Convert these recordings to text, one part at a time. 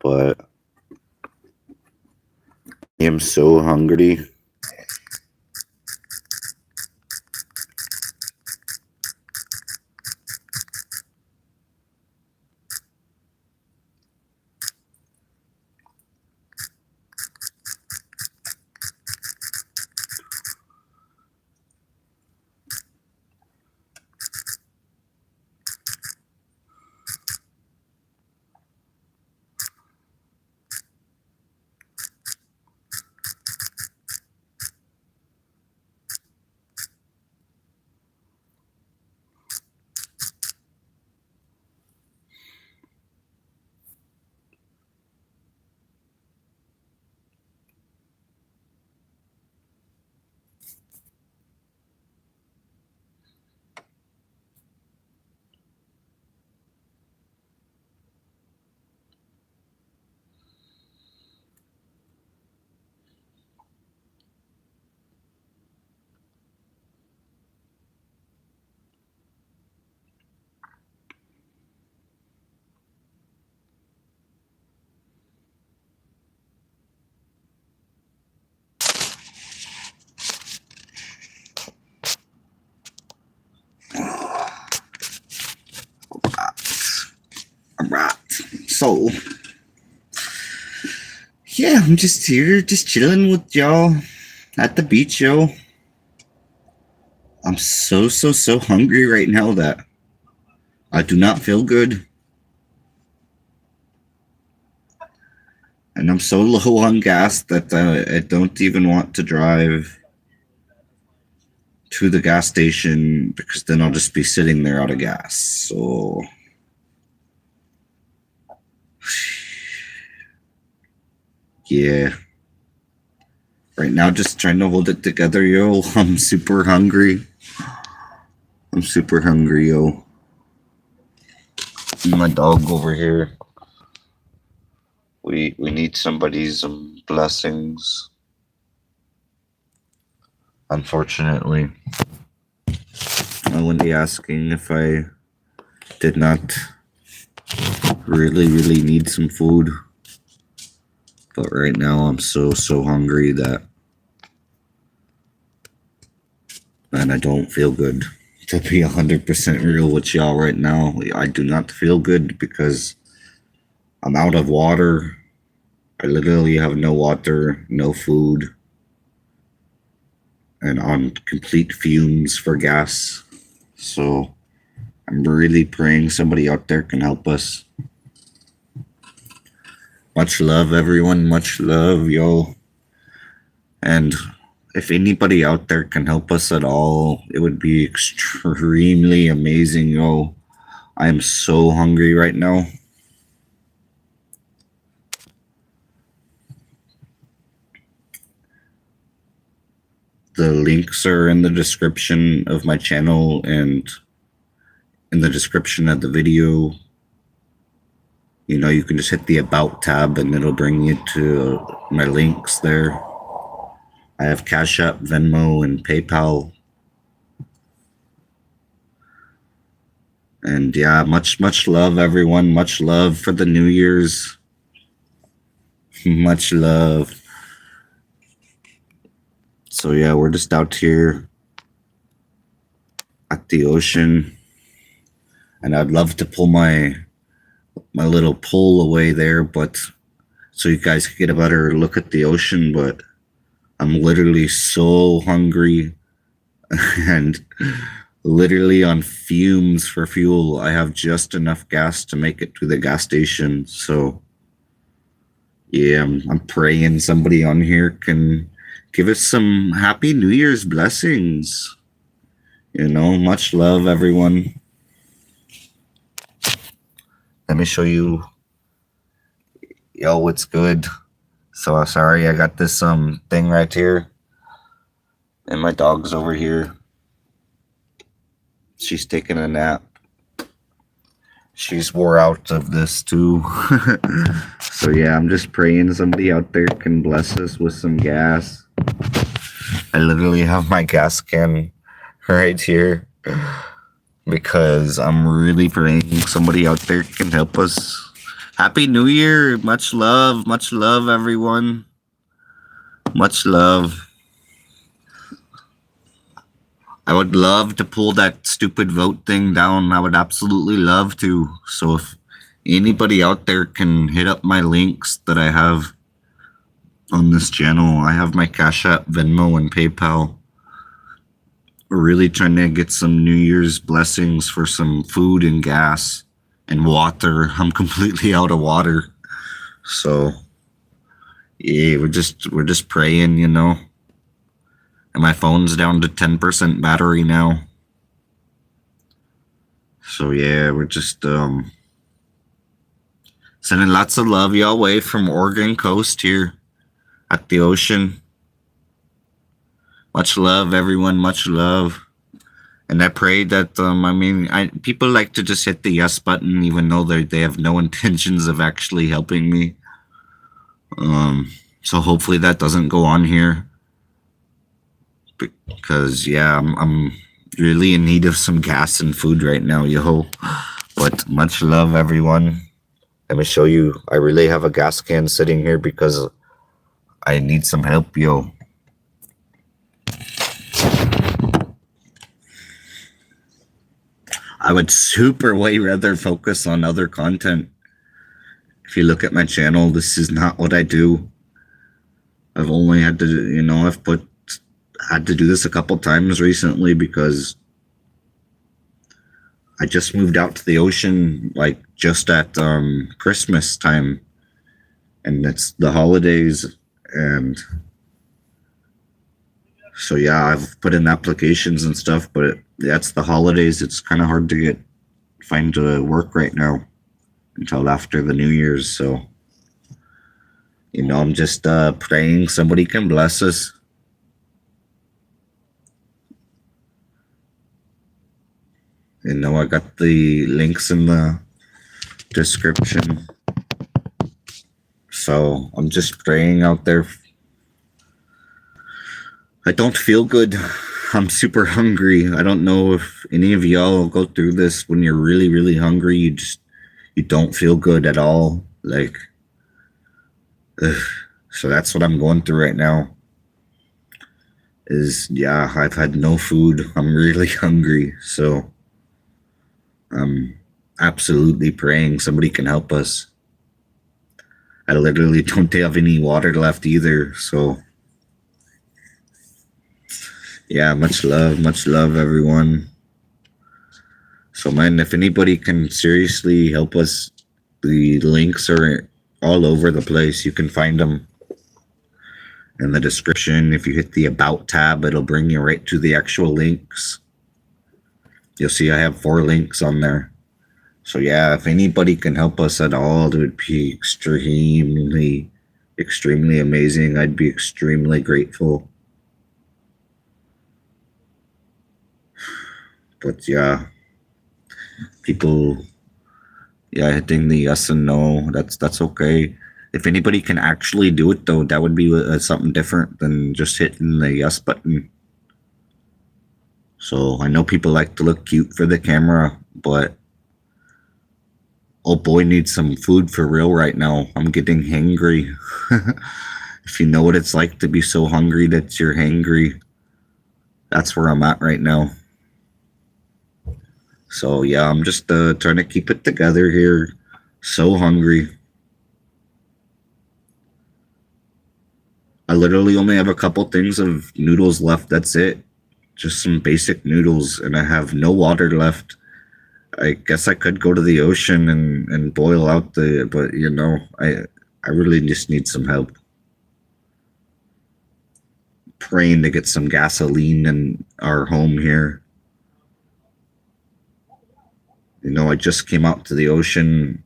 but I am so hungry. Alright, so yeah, I'm just here, just chilling with y'all at the beach, yo. I'm so hungry right now that I do not feel good. And I'm so low on gas that I don't even want to drive to the gas station because then I'll just be sitting there out of gas. So yeah. Right now, just trying to hold it together, yo. I'm super hungry. I'm super hungry, yo. And my dog over here. We need somebody's blessings. Unfortunately, I wouldn't be asking if I did not really need some food. But right now, I'm so hungry that, man, I don't feel good. To be 100% real with y'all right now, I do not feel good because I'm out of water. I literally have no water, no food, and on complete fumes for gas. So I'm really praying somebody out there can help us. Much love, everyone. Much love, yo. And if anybody out there can help us at all, it would be extremely amazing, yo. I am so hungry right now. The links are in the description of my channel and in the description of the video. You know, you can just hit the About tab and it'll bring you to my links there. I have Cash App, Venmo, and PayPal. And yeah, much love, everyone. Much love for the New Year's. Much love. So yeah, we're just out here at the ocean. And I'd love to pull my little pole away there, but so you guys can get a better look at the ocean, but I'm literally so hungry and literally on fumes for fuel. I have just enough gas to make it to the gas station. So yeah, I'm praying somebody on here can give us some Happy New Year's blessings. You know, much love, everyone. Let me show you, yo, what's good. So sorry, I got this thing right here, and my dog's over here. She's taking a nap. She's wore out of this too. So yeah, I'm just praying somebody out there can bless us with some gas. I literally have my gas can right here because I'm really praying somebody out there can help us Happy New Year. Much love, everyone. Much love. I would love to pull that stupid vote thing down. I would absolutely love to. So if anybody out there can hit up my links that I have on this channel, I have my Cash App, Venmo, and PayPal. We're really trying to get some New Year's blessings for some food and gas and water. I'm completely out of water. So yeah, we're just praying, you know. And my phone's down to 10% battery now. So yeah, we're just sending lots of love y'all way from Oregon coast here at the ocean. Much love, everyone. Much love. And I pray that people like to just hit the yes button even though they have no intentions of actually helping me. So hopefully that doesn't go on here. Because yeah, I'm really in need of some gas and food right now, yo. But much love, everyone. Let me show you. I really have a gas can sitting here because I need some help, yo. I would super way rather focus on other content. If you look at my channel, this is not what I do. I've only had to, you know, had to do this a couple times recently because I just moved out to the ocean like just at Christmas time, and it's the holidays, and so yeah, I've put in applications and stuff, but that's the holidays. It's kind of hard to find work right now until after the New Year's. So, you know, I'm just praying somebody can bless us. You know, I got the links in the description. So I'm just praying out there. I don't feel good. I'm super hungry. I don't know if any of y'all go through this when you're really, really hungry. You don't feel good at all. Like, so that's what I'm going through right now. Yeah, I've had no food. I'm really hungry. So I'm absolutely praying somebody can help us. I literally don't have any water left either. So yeah, much love, everyone. So man, if anybody can seriously help us, the links are all over the place. You can find them in the description. If you hit the About tab, it'll bring you right to the actual links. You'll see I have 4 links on there. So yeah, if anybody can help us at all, it would be extremely, extremely amazing. I'd be extremely grateful. But yeah, people, yeah, hitting the yes and no, that's okay. If anybody can actually do it though, that would be something different than just hitting the yes button. So I know people like to look cute for the camera, but old boy needs some food for real right now. I'm getting hangry. If you know what it's like to be so hungry that you're hangry, that's where I'm at right now. So yeah, I'm just trying to keep it together here. So hungry. I literally only have a couple things of noodles left. That's it. Just some basic noodles, and I have no water left. I guess I could go to the ocean and boil out but you know, I really just need some help. Praying to get some gasoline in our home here. You know, I just came out to the ocean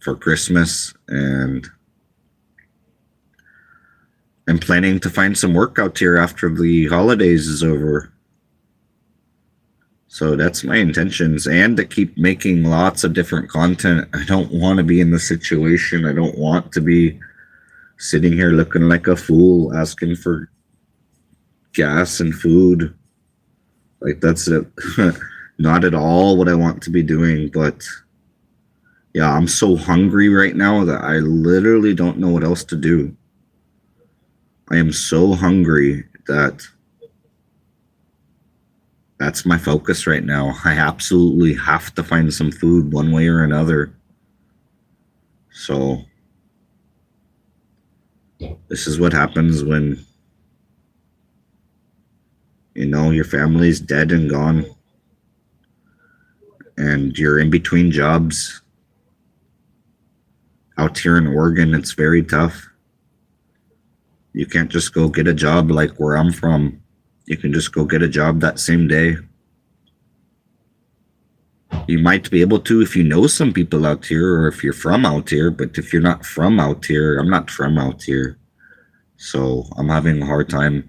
for Christmas, and I'm planning to find some work out here after the holidays is over. So that's my intentions, and to keep making lots of different content. I don't want to be in this situation. I don't want to be sitting here looking like a fool asking for gas and food. Like, that's it. Not at all what I want to be doing, but Yeah, I'm so hungry right now that I literally don't know what else to do. I am so hungry that that's my focus right now. I absolutely have to find some food one way or another. So, this is what happens when, your family's dead and gone and you're in between jobs. Out here in Oregon, it's very tough. You can't just go get a job like where I'm from. You can just go get a job that same day. You might be able to if you know some people out here or if you're from out here, but if you're not from out here, I'm not from out here. So I'm having a hard time.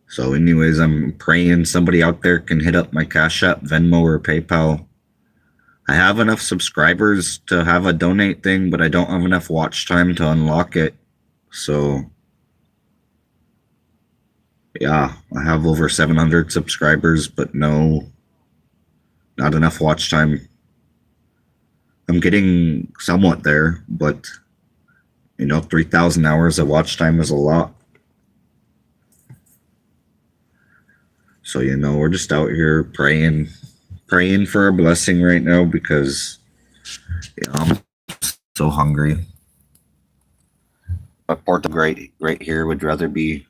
So, anyways, I'm praying somebody out there can hit up my Cash App, Venmo, or PayPal. I have enough subscribers to have a donate thing, but I don't have enough watch time to unlock it. So, yeah, I have over 700 subscribers, but no, not enough watch time. I'm getting somewhat there, but 3,000 hours of watch time is a lot. So, we're just out here praying for a blessing right now because I'm so hungry. But Porto right here would rather be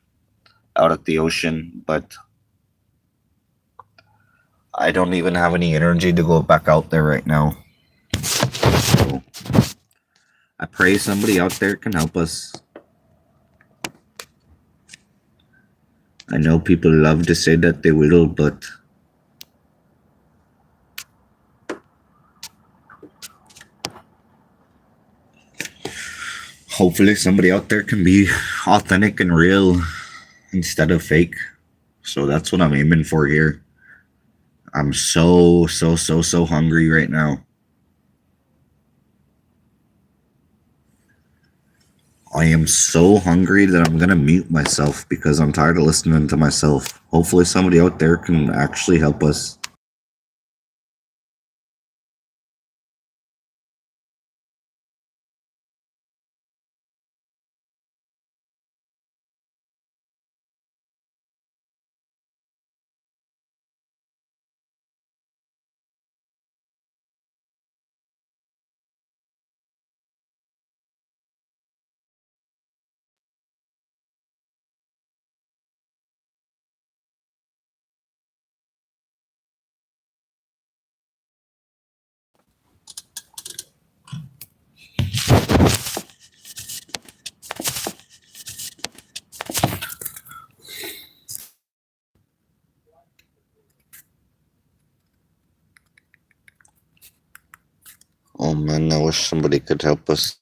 out at the ocean, but I don't even have any energy to go back out there right now. So I pray somebody out there can help us. I know people love to say that they will, but hopefully somebody out there can be authentic and real instead of fake. So that's what I'm aiming for here. I'm so hungry right now. I am so hungry that I'm gonna mute myself because I'm tired of listening to myself. Hopefully somebody out there can actually help us. Oh man, I wish somebody could help us.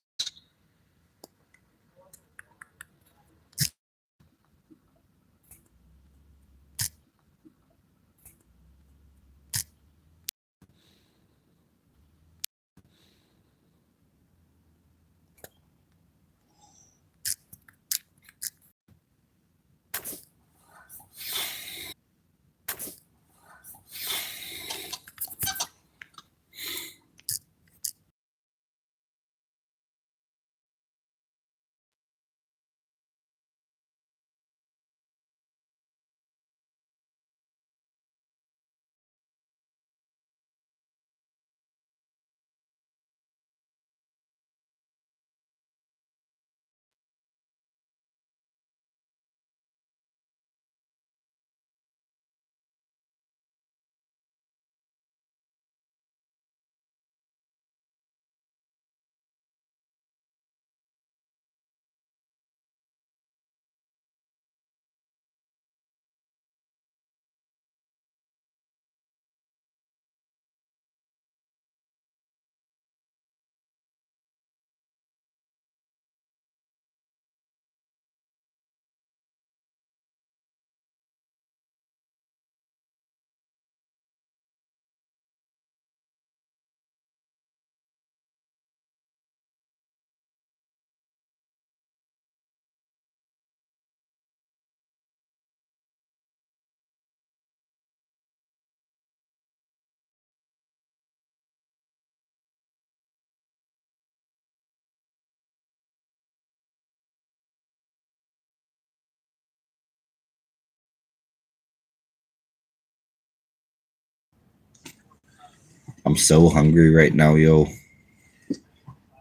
I'm so hungry right now, yo.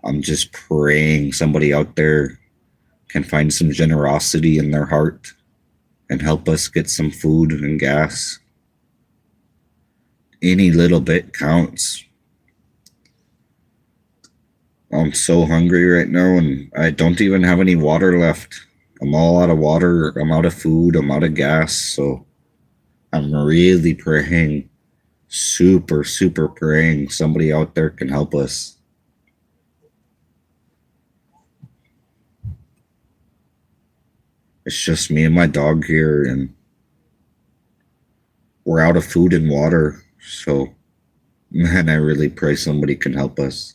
I'm just praying somebody out there can find some generosity in their heart and help us get some food and gas. Any little bit counts. I'm so hungry right now, and I don't even have any water left. I'm all out of water, I'm out of food, I'm out of gas, so I'm really praying, super praying somebody out there can help us. It's just me and my dog here, and we're out of food and water, so man, I really pray somebody can help us.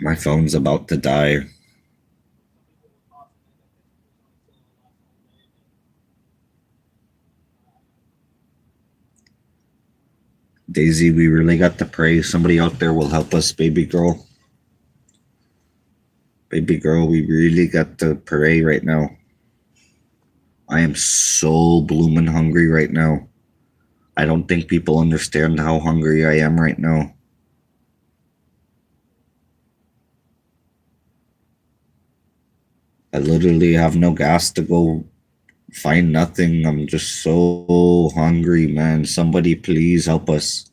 My phone's about to die. Daisy, we really got to pray somebody out there will help us, baby girl. Baby girl, we really got to pray right now. I am so bloomin' hungry right now. I don't think people understand how hungry I am right now. I literally have no gas to go find nothing. I'm just so hungry, man. Somebody please help us.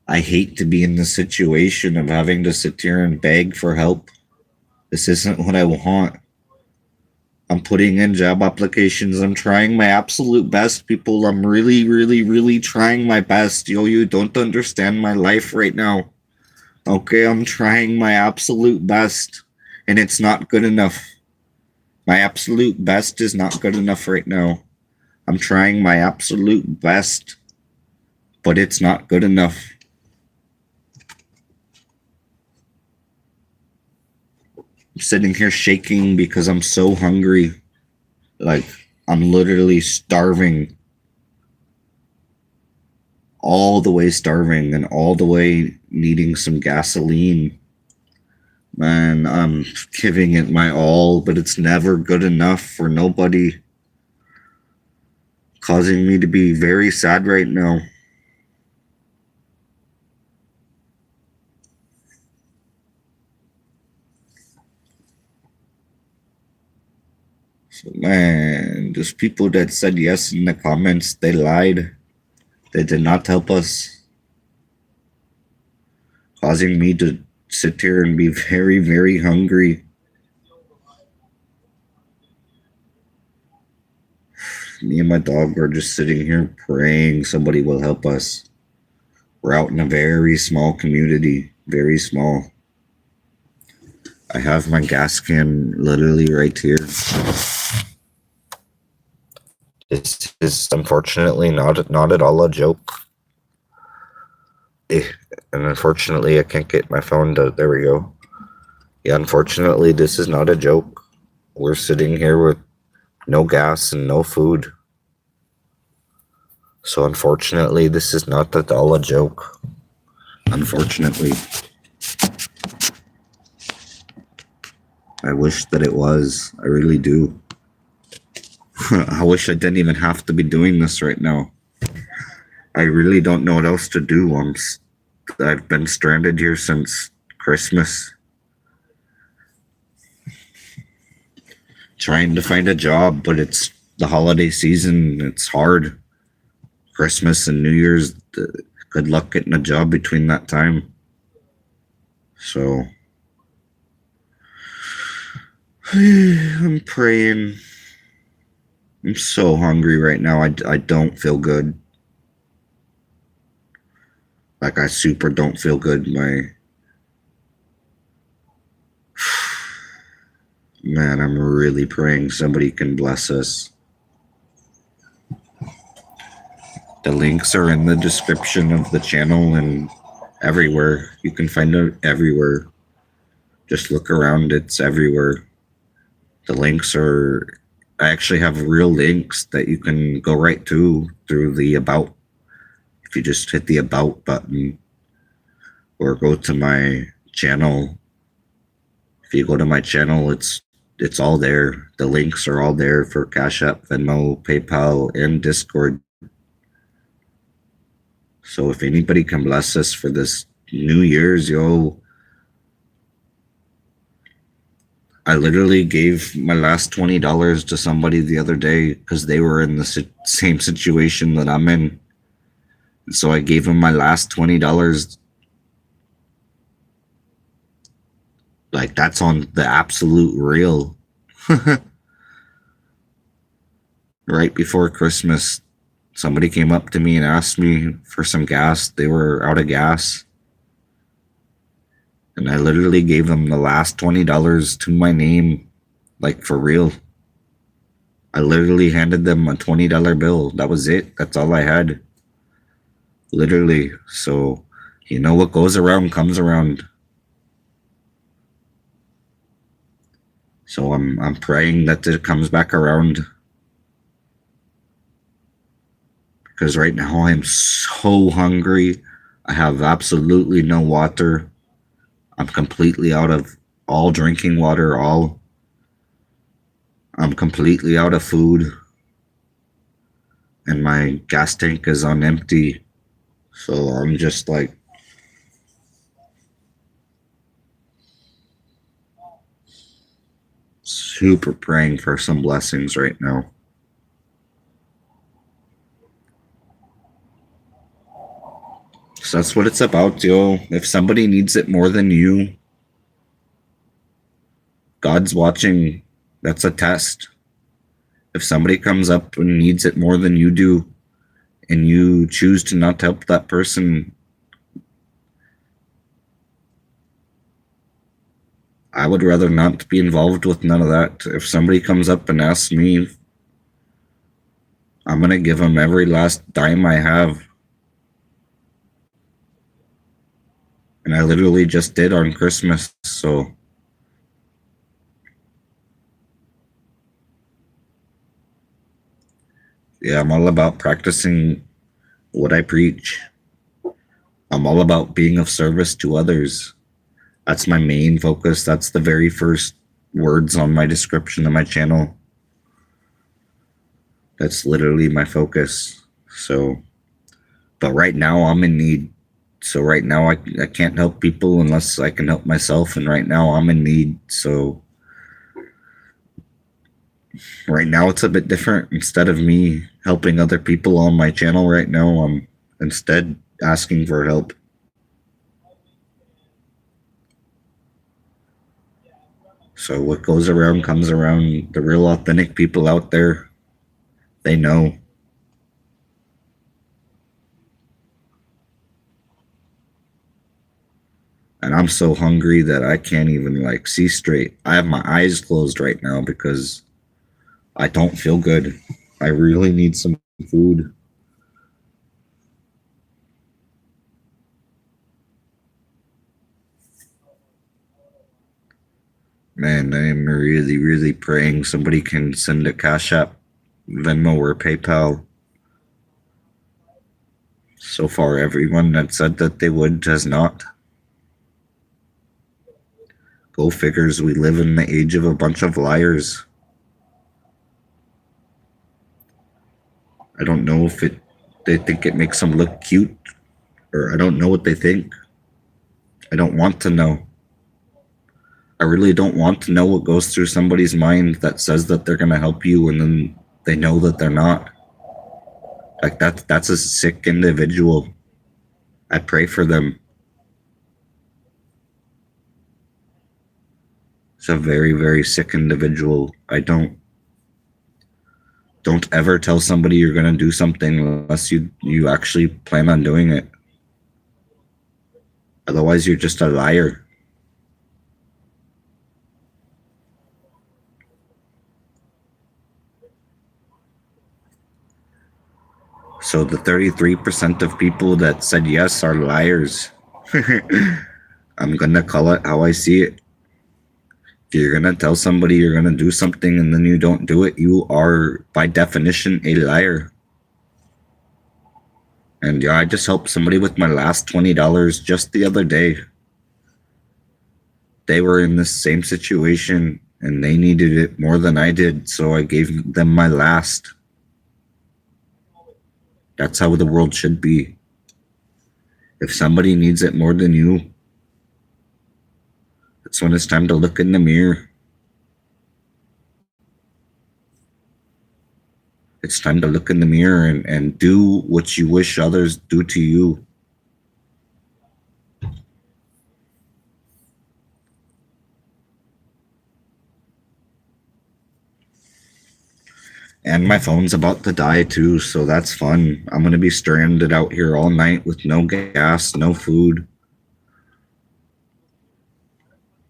I hate to be in the situation of having to sit here and beg for help. This isn't what I want. I'm putting in job applications. I'm trying my absolute best, people. I'm really trying my best. Yo, you don't understand my life right now. Okay, I'm trying my absolute best, and it's not good enough. My absolute best is not good enough right now. I'm trying my absolute best, but it's not good enough. I'm sitting here shaking because I'm so hungry. Like, I'm literally starving. All the way starving and all the way needing some gasoline. Man, I'm giving it my all, but it's never good enough for nobody. Causing me to be very sad right now. So, man, those people that said yes in the comments, they lied. They did not help us. Causing me to sit here and be very hungry. Me and my dog are just sitting here praying somebody will help us. We're out in a very small community, very small. I have my gas can literally right here. This is unfortunately not at all a joke. And unfortunately, I can't get my phone to. There we go. Yeah, unfortunately, this is not a joke. We're sitting here with no gas and no food. So unfortunately, this is not at all a joke. Unfortunately. I wish that it was. I really do. I wish I didn't even have to be doing this right now. I really don't know what else to do. I've been stranded here since Christmas. Trying to find a job, but it's the holiday season. It's hard. Christmas and New Year's, good luck getting a job between that time. So, I'm praying. I'm so hungry right now. I don't feel good. Like, I super don't feel good. Man, I'm really praying somebody can bless us. The links are in the description of the channel and everywhere. You can find it everywhere. Just look around, it's everywhere. The links are, I actually have real links that you can go right to through the About. If you just hit the About button or go to my channel. If you go to my channel, it's it's all there. The links are all there for Cash App, Venmo, PayPal, and Discord. So if anybody can bless us for this New Year's, yo, I literally gave my last $20 to somebody the other day because they were in the same situation that I'm in. So I gave them my last $20. Like, that's on the absolute real. Right before Christmas, somebody came up to me and asked me for some gas. They were out of gas. And I literally gave them the last $20 to my name, like for real. I literally handed them a $20 bill. That was it. That's all I had. Literally. So, you know, what goes around comes around. So I'm praying that it comes back around. Because right now I'm so hungry. I have absolutely no water. I'm completely out of all drinking water, I'm completely out of food. And my gas tank is on empty. So I'm just like, super praying for some blessings right now. So that's what it's about, yo. If somebody needs it more than you, God's watching. That's a test. If somebody comes up and needs it more than you do, and you choose to not help that person, I would rather not be involved with none of that. If somebody comes up and asks me, I'm going to give them every last dime I have. And I literally just did on Christmas, so. Yeah, I'm all about practicing what I preach. I'm all about being of service to others. That's my main focus. That's the very first words on my description of my channel. That's literally my focus. So, but right now I'm in need. So right now I can't help people unless I can help myself. And right now I'm in need. So right now it's a bit different. Instead of me helping other people on my channel right now, I'm instead asking for help. So what goes around comes around. The real authentic people out there, they know. And I'm so hungry that I can't even like see straight. I have my eyes closed right now because I don't feel good. I really need some food. Man, I am really, really praying somebody can send a Cash App, Venmo, or PayPal. So far, everyone that said that they would has not. Go figures, we live in the age of a bunch of liars. I don't know if they think it makes them look cute, or I don't know what they think. I don't want to know. I really don't want to know what goes through somebody's mind that says that they're going to help you and then they know that they're not. Like that's a sick individual. I pray for them. It's a very, very sick individual. I don't ever tell somebody you're going to do something unless you actually plan on doing it. Otherwise, you're just a liar. So the 33% of people that said yes are liars. I'm going to call it how I see it. If you're going to tell somebody you're going to do something and then you don't do it, you are, by definition, a liar. And yeah, I just helped somebody with my last $20 just the other day. They were in the same situation. and they needed it more than I did, so I gave them my last. That's how the world should be. If somebody needs it more than you, that's when it's time to look in the mirror. It's time to look in the mirror and do what you wish others do to you. And my phone's about to die too, so that's fun. I'm gonna be stranded out here all night with no gas, no food,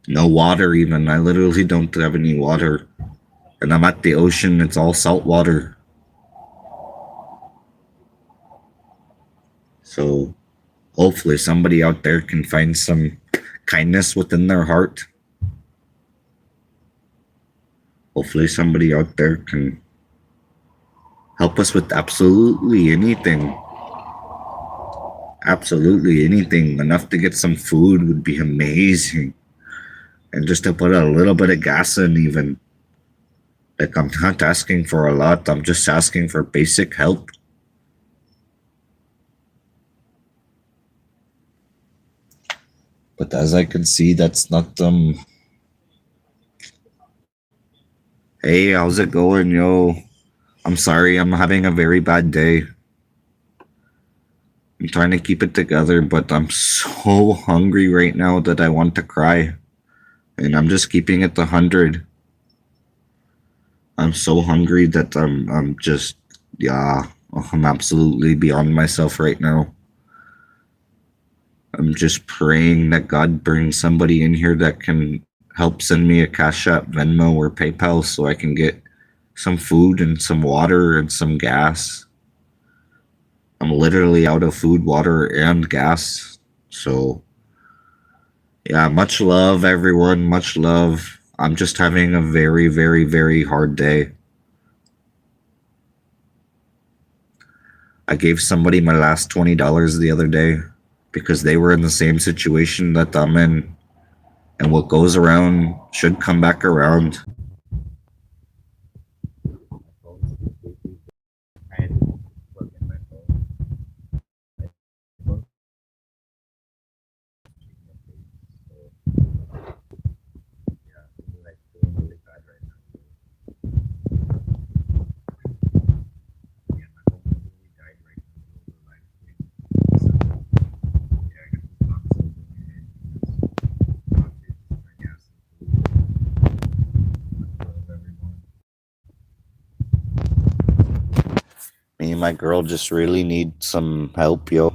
no water even. I literally don't have any water. And I'm at the ocean, it's all salt water. So hopefully somebody out there can find some kindness within their heart. Hopefully somebody out there can help us with absolutely anything. Absolutely anything. Enough to get some food would be amazing. And just to put a little bit of gas in even. Like, I'm not asking for a lot. I'm just asking for basic help. But as I can see, that's not Hey, how's it going, yo? I'm sorry, I'm having a very bad day. I'm trying to keep it together, but I'm so hungry right now that I want to cry. And I'm just keeping it 100. I'm so hungry that I'm just, yeah, I'm absolutely beyond myself right now. I'm just praying that God brings somebody in here that can help send me a Cash App, Venmo, or PayPal so I can get some food and some water and some gas. I'm literally out of food, water, and gas. So, yeah, much love, everyone. Much love. I'm just having a very, very, very hard day. I gave somebody my last $20 the other day because they were in the same situation that I'm in. And what goes around should come back around. Me and my girl just really need some help, yo.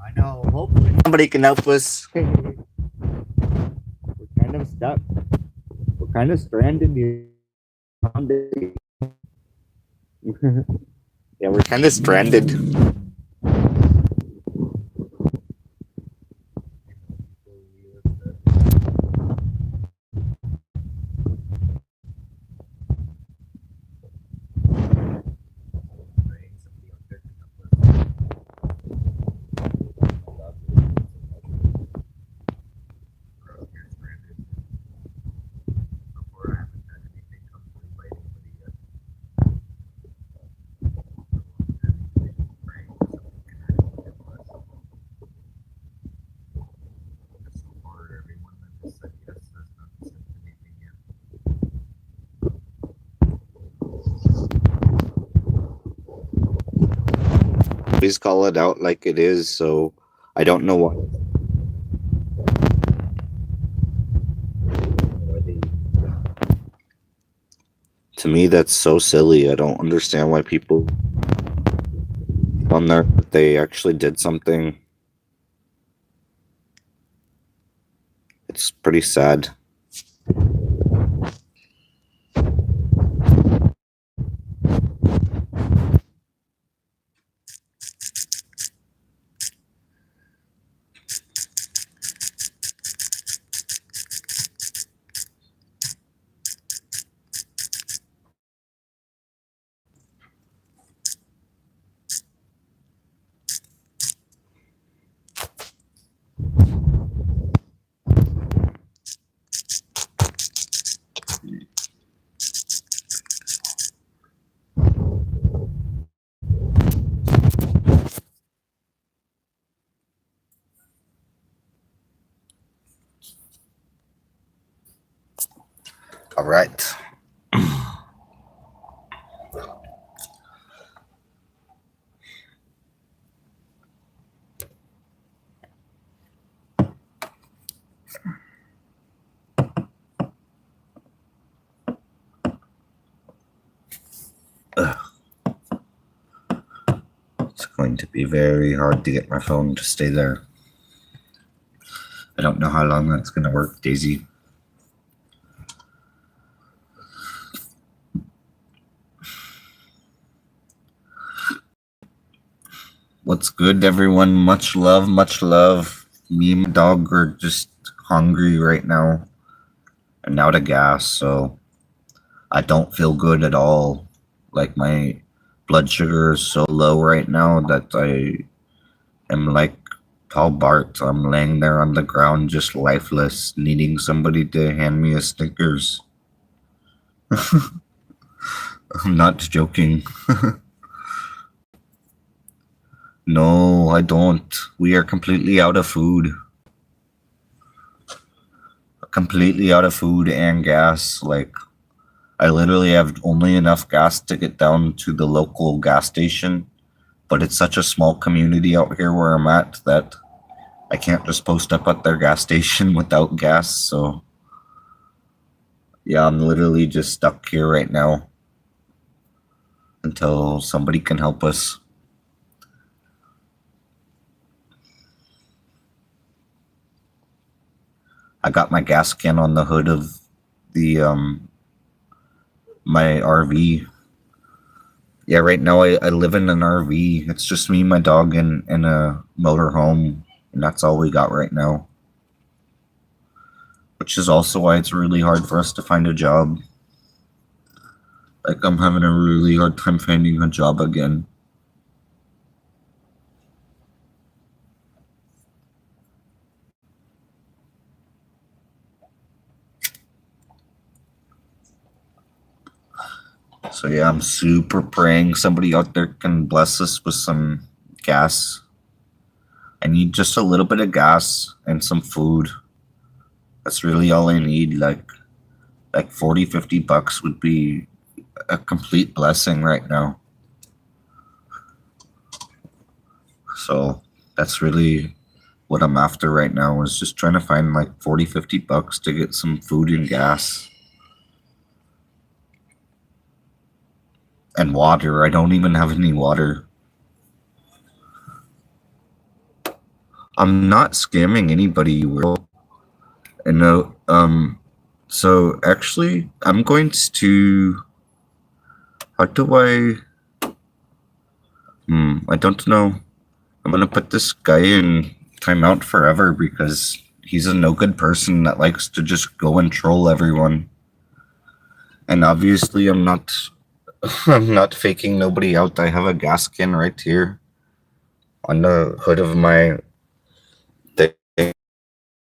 I know. Hopefully somebody can help us. We're kind of stuck. We're kind of stranded here. Yeah, we're kind of stranded. Please call it out like it is, so I don't know why. To me, that's so silly. I don't understand why people on there, they actually did something. It's pretty sad. All right. It's going to be very hard to get my phone to stay there. I don't know how long that's going to work, Daisy. What's good, everyone? Much love, much love. Me and my dog are just hungry right now and out of gas, so I don't feel good at all. Like, my blood sugar is so low right now that I am like Paul Bart. I'm laying there on the ground just lifeless, needing somebody to hand me a Snickers. I'm not joking. No, I don't. We are completely out of food. Completely out of food and gas. Like, I literally have only enough gas to get down to the local gas station, but it's such a small community out here where I'm at that I can't just post up at their gas station without gas, so yeah, I'm literally just stuck here right now until somebody can help us. I got my gas can on the hood of the my RV. Yeah, right now I live in an RV. It's just me, my dog, and a motorhome, and that's all we got right now. Which is also why it's really hard for us to find a job. Like, I'm having a really hard time finding a job again. So yeah, I'm super praying somebody out there can bless us with some gas. I need just a little bit of gas and some food. That's really all I need. Like 40, 50 bucks would be a complete blessing right now. So that's really what I'm after right now, is just trying to find like 40, 50 bucks to get some food and gas. And water. I don't even have any water. I'm not scamming anybody. And no, so actually, I'm going to. How do I? I don't know. I'm gonna put this guy in timeout forever because he's a no good person that likes to just go and troll everyone. And obviously, I'm not. I'm not faking nobody out. I have a gas can right here on the hood of my thing.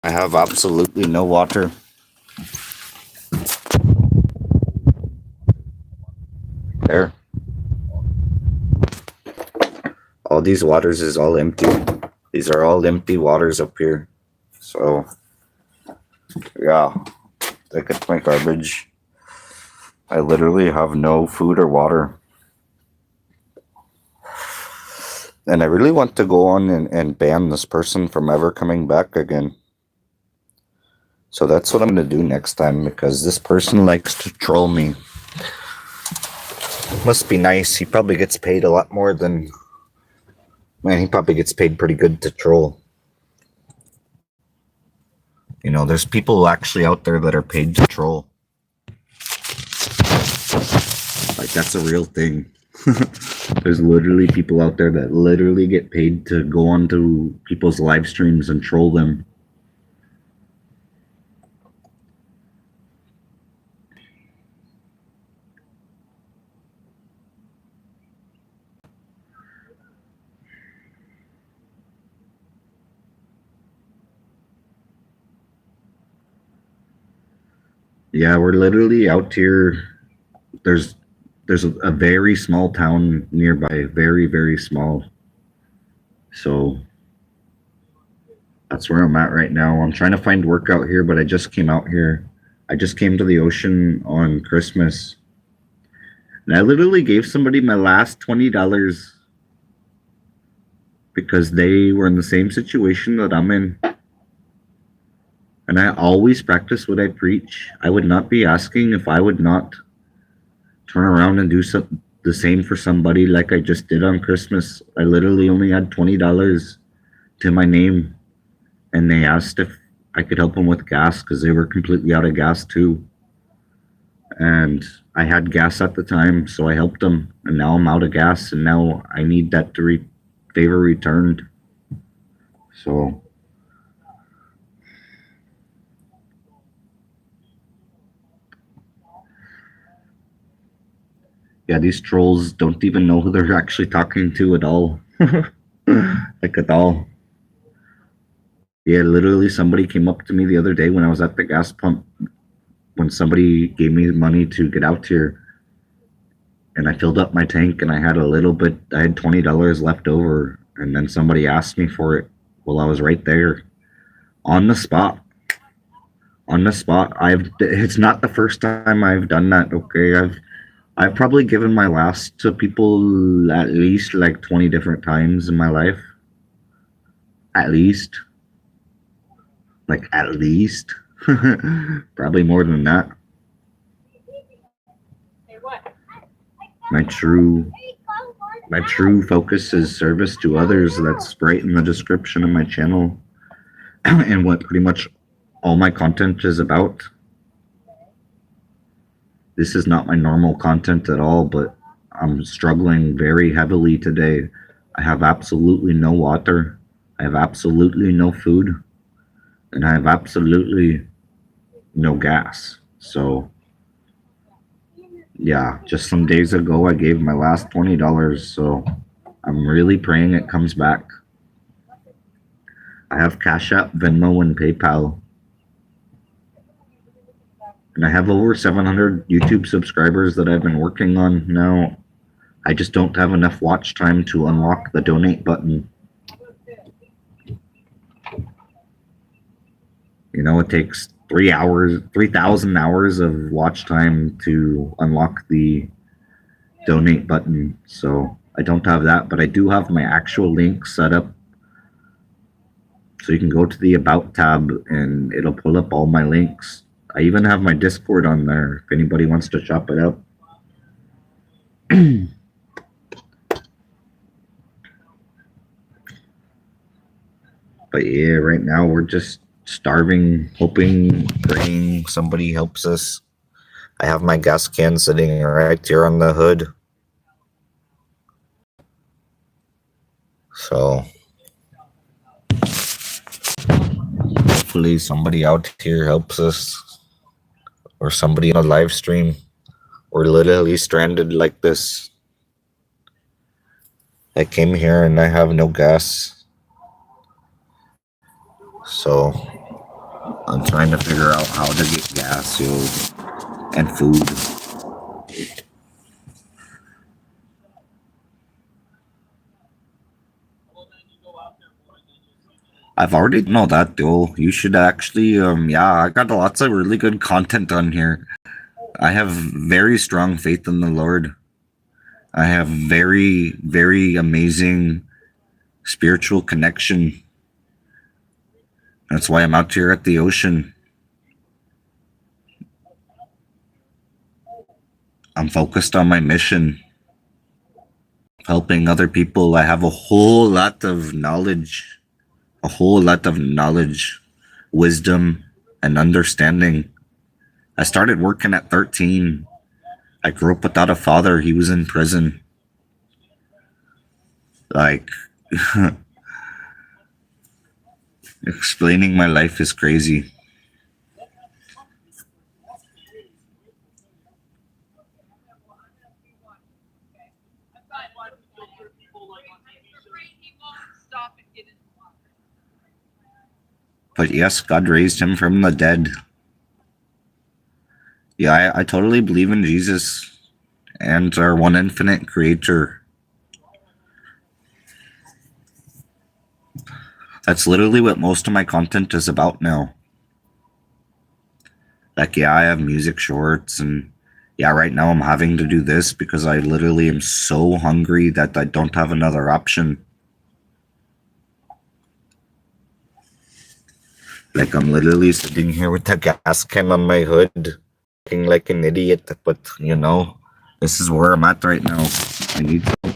I have absolutely no water. There. All these waters is all empty. These are all empty waters up here. So, yeah, look at my garbage. I literally have no food or water. And I really want to go on and ban this person from ever coming back again. So that's what I'm going to do next time, because this person likes to troll me. Must be nice. He probably gets paid a lot more than... Man, he probably gets paid pretty good to troll. You know, there's people actually out there that are paid to troll. Like, that's a real thing. There's literally people out there that literally get paid to go onto people's live streams and troll them. Yeah, we're literally out here. There's a very small town nearby, very, very small. So that's where I'm at right now. I'm trying to find work out here, but I just came out here I just came to the ocean on Christmas, and I literally gave somebody my last $20 because they were in the same situation that I'm in. And I always practice what I preach. I would not be asking if I would not turn around and do the same for somebody like I just did on Christmas. I literally only had $20 to my name, and they asked if I could help them with gas because they were completely out of gas too. And I had gas at the time, so I helped them, and now I'm out of gas, and now I need that favor returned. So yeah, these trolls don't even know who they're actually talking to at all. Like at all. Yeah, literally somebody came up to me the other day when I was at the gas pump, when somebody gave me money to get out here, and I filled up my tank, and I had a little bit, I had $20 left over, and then somebody asked me for it while I was right there on the spot. On the spot. It's not the first time I've done that. Okay, I've probably given my last to people at least like 20 different times in my life. At least. Like at least. Probably more than that. My true focus is service to others. That's right in the description of my channel and what pretty much all my content is about. This is not my normal content at all, but I'm struggling very heavily today. I have absolutely no water. I have absolutely no food. And I have absolutely no gas. So yeah, just some days ago I gave my last $20, so I'm really praying it comes back. I have Cash App, Venmo, and PayPal. And I have over 700 YouTube subscribers that I've been working on now. I just don't have enough watch time to unlock the donate button. You know, it takes 3,000 hours of watch time to unlock the donate button. So I don't have that, but I do have my actual link set up. So you can go to the About tab and it'll pull up all my links. I even have my Discord on there if anybody wants to chop it up. But yeah, right now we're just starving, hoping, praying somebody helps us. I have my gas can sitting right here on the hood. So hopefully somebody out here helps us, or somebody on a live stream. We're literally stranded like this. I came here and I have no gas. So I'm trying to figure out how to get gas, and food. I've already know that though. You should actually, yeah, I got lots of really good content on here. I have very strong faith in the Lord. I have very, very amazing spiritual connection. That's why I'm out here at the ocean. I'm focused on my mission, helping other people. I have a whole lot of knowledge, wisdom, and understanding. I started working at 13. I grew up without a father. He was in prison. Like, explaining my life is crazy. But yes, God raised him from the dead. Yeah, I totally believe in Jesus and our one infinite creator. That's literally what most of my content is about now. Like, yeah, I have music shorts, and yeah, right now I'm having to do this because I literally am so hungry that I don't have another option. Like, I'm literally sitting here with the gas can on my hood, looking like an idiot, but you know, this is where I'm at right now. I need help.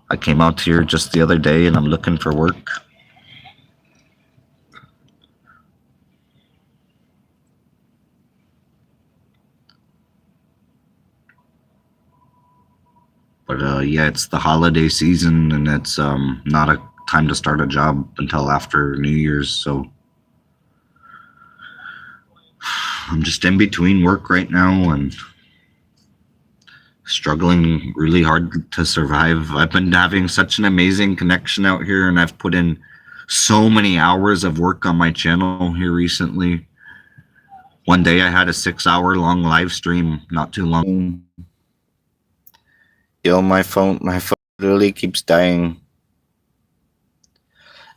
I came out here just the other day and I'm looking for work. But yeah, it's the holiday season and it's not a time to start a job until after New Year's, so I'm just in between work right now and struggling really hard to survive. I've been having such an amazing connection out here, and I've put in so many hours of work on my channel here recently. One day I had a 6-hour long live stream not too long. Yo, my phone literally keeps dying.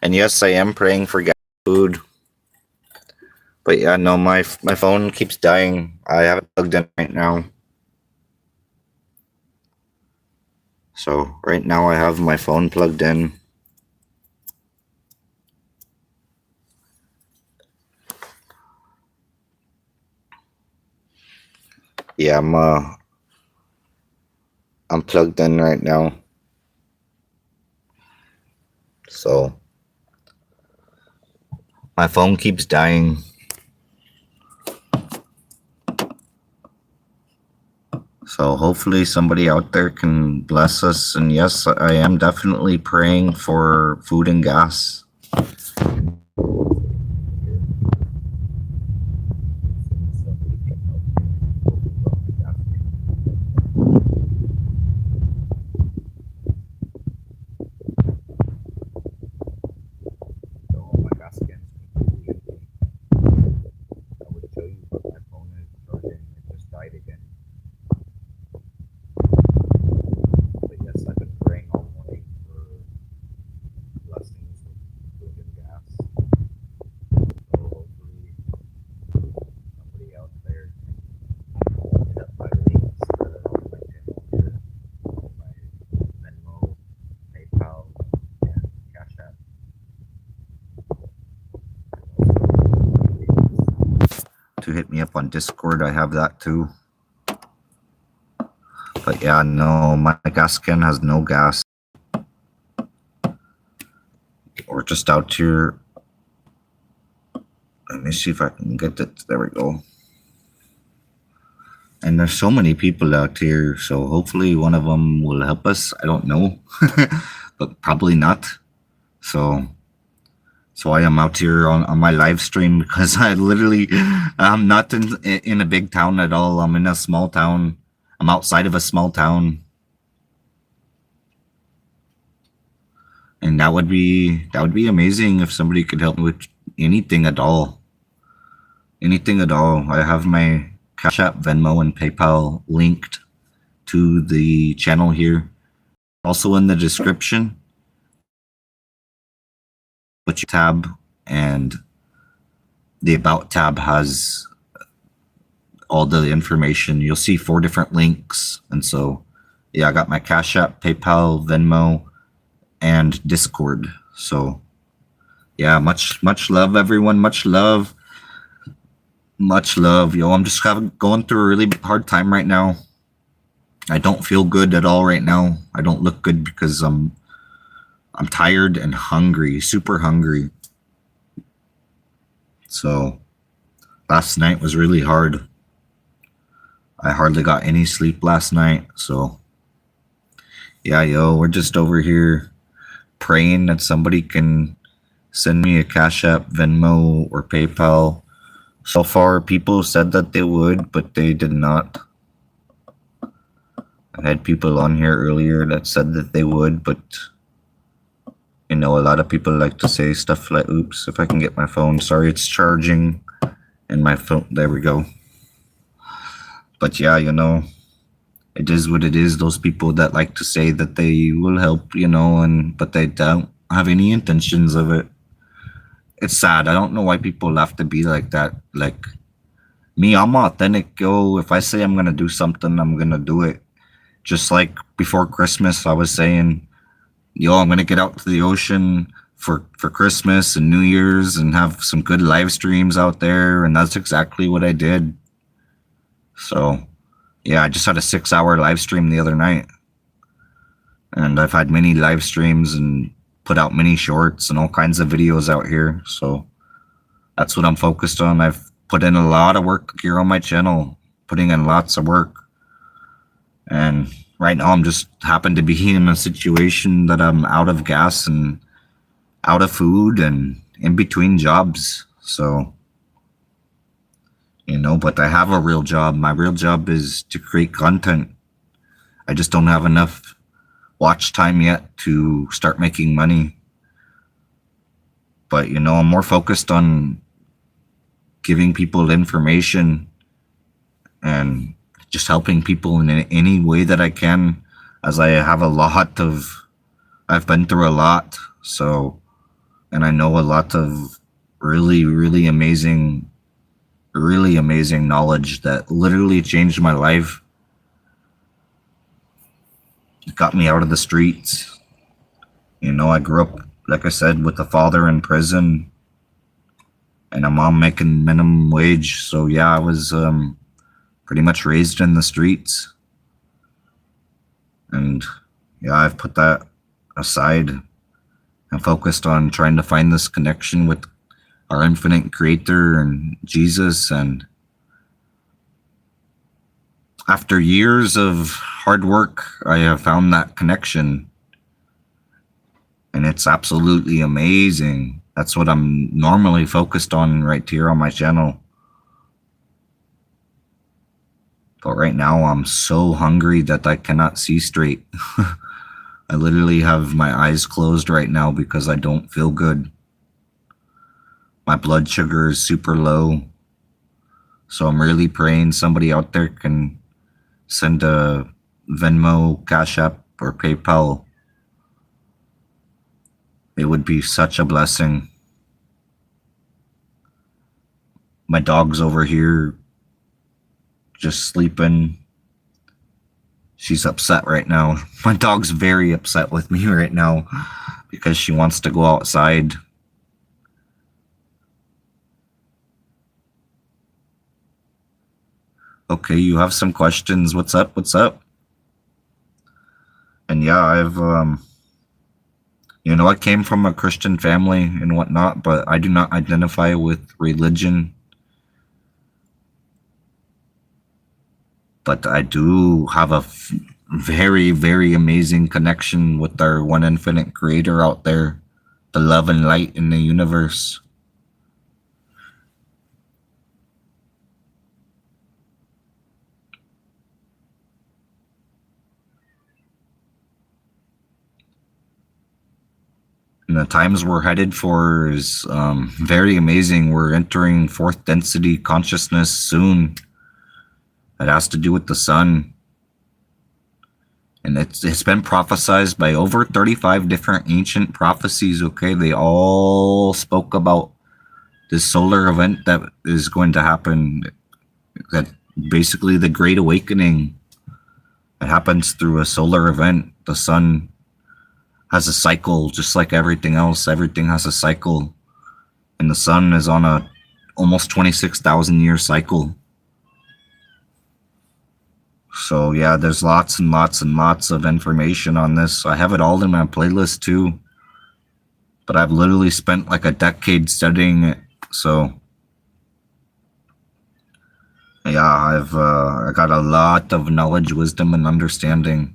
And yes, I am praying for food. But yeah, no, my phone keeps dying. I have it plugged in right now. So right now I have my phone plugged in. Yeah, I'm plugged in right now. So my phone keeps dying. So hopefully somebody out there can bless us. And yes, I am definitely praying for food and gas. To hit me up on Discord, I have that too. But yeah, no, my gas can has no gas. We're just out here. Let me see if I can get it. There we go. And there's so many people out here, so hopefully one of them will help us. I don't know, but probably not. So I am out here on my live stream because I literally, I'm not in a big town at all. I'm in a small town. I'm outside of a small town. And that would be amazing if somebody could help me with anything at all. Anything at all. I have my Cash App, Venmo, and PayPal linked to the channel here. Also in the description. But your tab and the About tab has all the information. You'll see 4 different links. And so, yeah, I got my Cash App, PayPal, Venmo, and Discord. So, yeah, much love, everyone. Much love. Much love. Yo, I'm just going through a really hard time right now. I don't feel good at all right now. I don't look good because I'm tired and hungry, super hungry. So last night was really hard. I hardly got any sleep last night. So yeah, yo, we're just over here praying that somebody can send me a Cash App, Venmo, or PayPal. So far, people said that they would, but they did not. I had people on here earlier that said that they would, but you know, a lot of people like to say stuff like, oops, if I can get my phone. Sorry, it's charging. And my phone, there we go. But yeah, you know, it is what it is. Those people that like to say that they will help, you know, but they don't have any intentions of it. It's sad. I don't know why people have to be like that. Like, Me, I'm authentic, yo. If I say I'm gonna do something, I'm gonna do it. Just like before Christmas, I was saying, yo, I'm gonna get out to the ocean for Christmas and New Year's and have some good live streams out there, and that's exactly what I did. So yeah, I just had a 6 hour live stream the other night, and I've had many live streams and put out many shorts and all kinds of videos out here. So that's what I'm focused on. I've put in a lot of work here on my channel, putting in lots of work. And right now I'm just happen to be in a situation that I'm out of gas and out of food and in between jobs. So, but I have a real job. My real job is to create content. I just don't have enough watch time yet to start making money. But, I'm more focused on giving people information and just helping people in any way that I can, as I've been through a lot. So, and I know a lot of really, really amazing knowledge that literally changed my life. It got me out of the streets. I grew up, like I said, with a father in prison and a mom making minimum wage. So yeah, I was pretty much raised in the streets. And yeah, I've put that aside and focused on trying to find this connection with our infinite creator and Jesus. And after years of hard work, I have found that connection. And it's absolutely amazing. That's what I'm normally focused on right here on my channel. But right now I'm so hungry that I cannot see straight. I literally have my eyes closed right now because I don't feel good. My blood sugar is super low. So I'm really praying somebody out there can send a Venmo, Cash App, or PayPal. It would be such a blessing. My dog's over here just sleeping. She's upset right now. My dog's very upset with me right now because she wants to go outside. Okay, you have some questions. What's up? What's up? And yeah, I came from a Christian family and whatnot, but I do not identify with religion. But I do have a very, very amazing connection with our one infinite creator out there, the love and light in the universe. And the times we're headed for is very amazing. We're entering fourth density consciousness soon. It has to do with the sun. And it's been prophesized by over 35 different ancient prophecies, okay? They all spoke about this solar event that is going to happen, that basically the Great Awakening. It happens through a solar event. The sun has a cycle, just like everything else. Everything has a cycle. And the sun is on a almost 26,000 year cycle. So yeah, there's lots and lots and lots of information on this. I have it all in my playlist too. But I've literally spent like a decade studying it. So yeah, I got a lot of knowledge, wisdom, and understanding.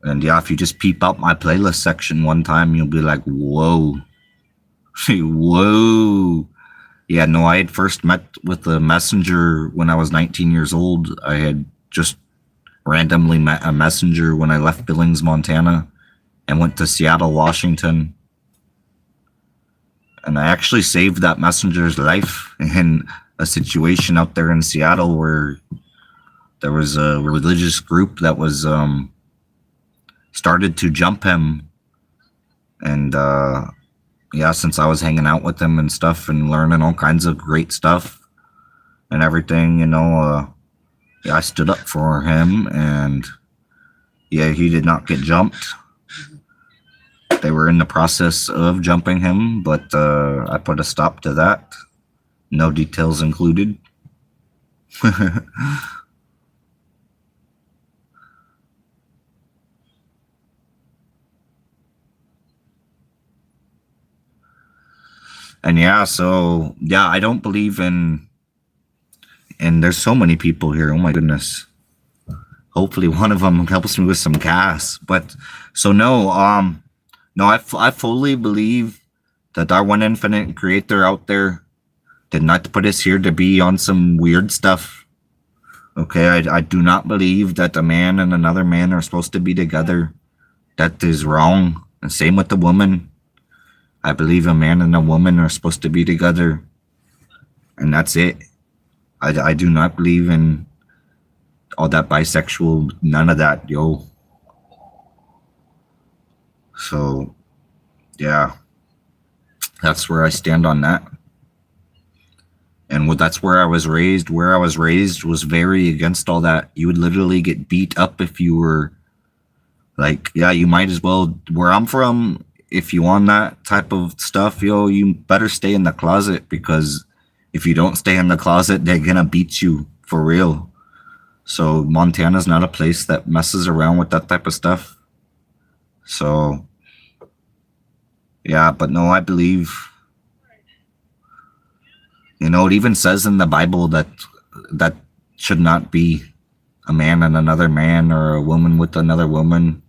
And yeah, if you just peep out my playlist section one time, you'll be like, whoa. Whoa. Yeah, no, I had first met with a messenger when I was 19 years old. I had just randomly met a messenger when I left Billings, Montana, and went to Seattle, Washington. And I actually saved that messenger's life in a situation out there in Seattle where there was a religious group that was started to jump him. And yeah, since I was hanging out with him and stuff and learning all kinds of great stuff and everything, yeah, I stood up for him, and yeah, he did not get jumped. They were in the process of jumping him, but I put a stop to that. No details included. And yeah, so yeah, I don't believe in, and there's so many people here. Oh my goodness. Hopefully one of them helps me with some gas. But so no, I fully believe that our one infinite creator out there did not put us here to be on some weird stuff. Okay, I do not believe that a man and another man are supposed to be together. That is wrong. And same with the woman. I believe a man and a woman are supposed to be together. And that's it. I do not believe in all that bisexual, none of that, yo. So, yeah, that's where I stand on that. And that's where I was raised. Where I was raised was very against all that. You would literally get beat up if you were like, yeah, you might as well. Where I'm from, if you want that type of stuff, yo, you better stay in the closet, because if you don't stay in the closet, they're gonna beat you for real. So Montana's not a place that messes around with that type of stuff. So yeah, but no, I believe, it even says in the Bible that that should not be a man and another man, or a woman with another woman.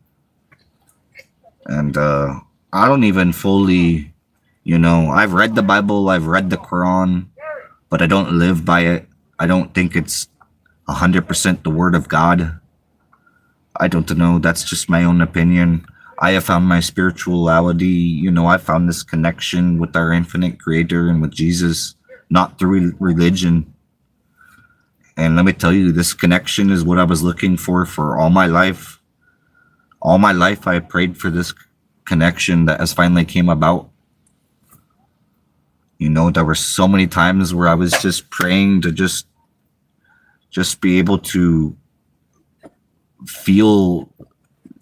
And I don't even fully, I've read the Bible, I've read the Quran, but I don't live by it. I don't think it's 100% the word of God. I don't know. That's just my own opinion. I have found my spirituality. I found this connection with our infinite creator and with Jesus, not through religion. And let me tell you, this connection is what I was looking for all my life. All my life, I prayed for this connection that has finally came about. There were so many times where I was just praying to just be able to feel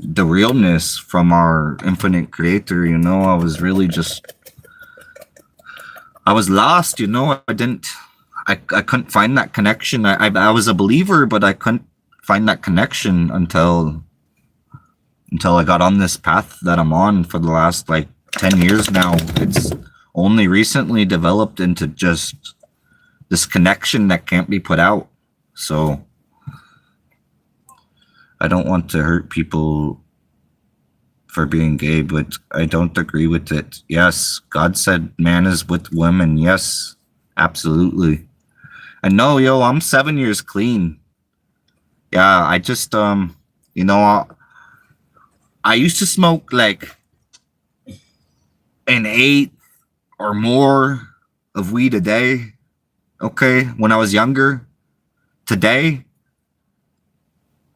the realness from our infinite creator. I was really I was lost. I couldn't find that connection. I was a believer, but I couldn't find that connection until I got on this path that I'm on for the last 10 years now. It's only recently developed into just this connection that can't be put out. So I don't want to hurt people for being gay, but I don't agree with it. Yes, God said man is with women. Yes, absolutely. And no, yo, I'm 7 years clean. Yeah, I just I used to smoke an 8 or more of weed a day. Okay, when I was younger. Today,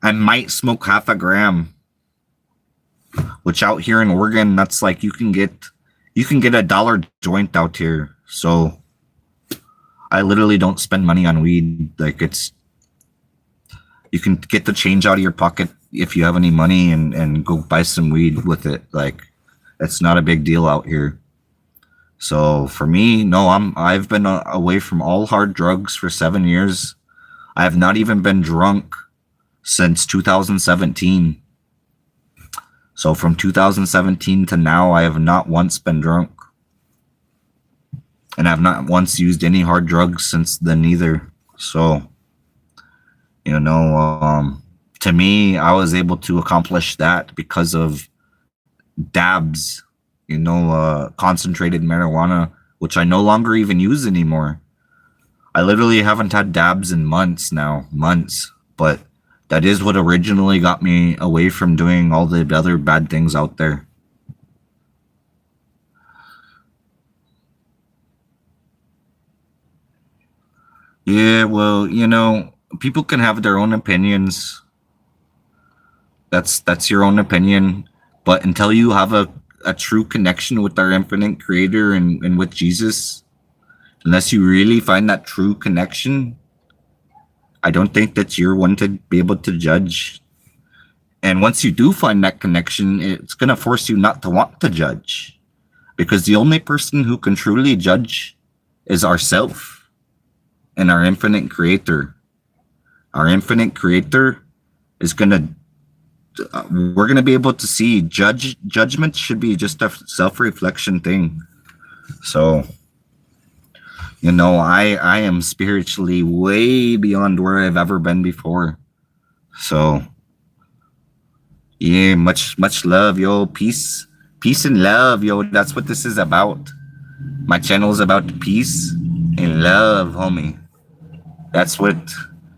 I might smoke half a gram, which out here in Oregon, that's you can get $1 joint out here. So I literally don't spend money on weed. You can get the change out of your pocket if you have any money and go buy some weed with it. It's not a big deal out here. So for me, no, I've been away from all hard drugs for 7 years. I have not even been drunk since 2017. So from 2017 to now, I have not once been drunk. And I've not once used any hard drugs since then either. So, to me, I was able to accomplish that because of dabs, concentrated marijuana, which I no longer even use anymore. I literally haven't had dabs in months now, but that is what originally got me away from doing all the other bad things out there. Yeah, well, people can have their own opinions. That's your own opinion, but until you have a true connection with our infinite creator and with Jesus, unless you really find that true connection, I don't think that you're one to be able to judge. And once you do find that connection, it's going to force you not to want to judge, because the only person who can truly judge is ourself and our infinite creator. Our infinite creator is going to, we're going to be able to see judgment should be just a self-reflection thing. So, you know, I am spiritually way beyond where I've ever been before. So, yeah, much love, yo. Peace and love, yo. That's what this is about. My channel is about peace and love, homie. That's what,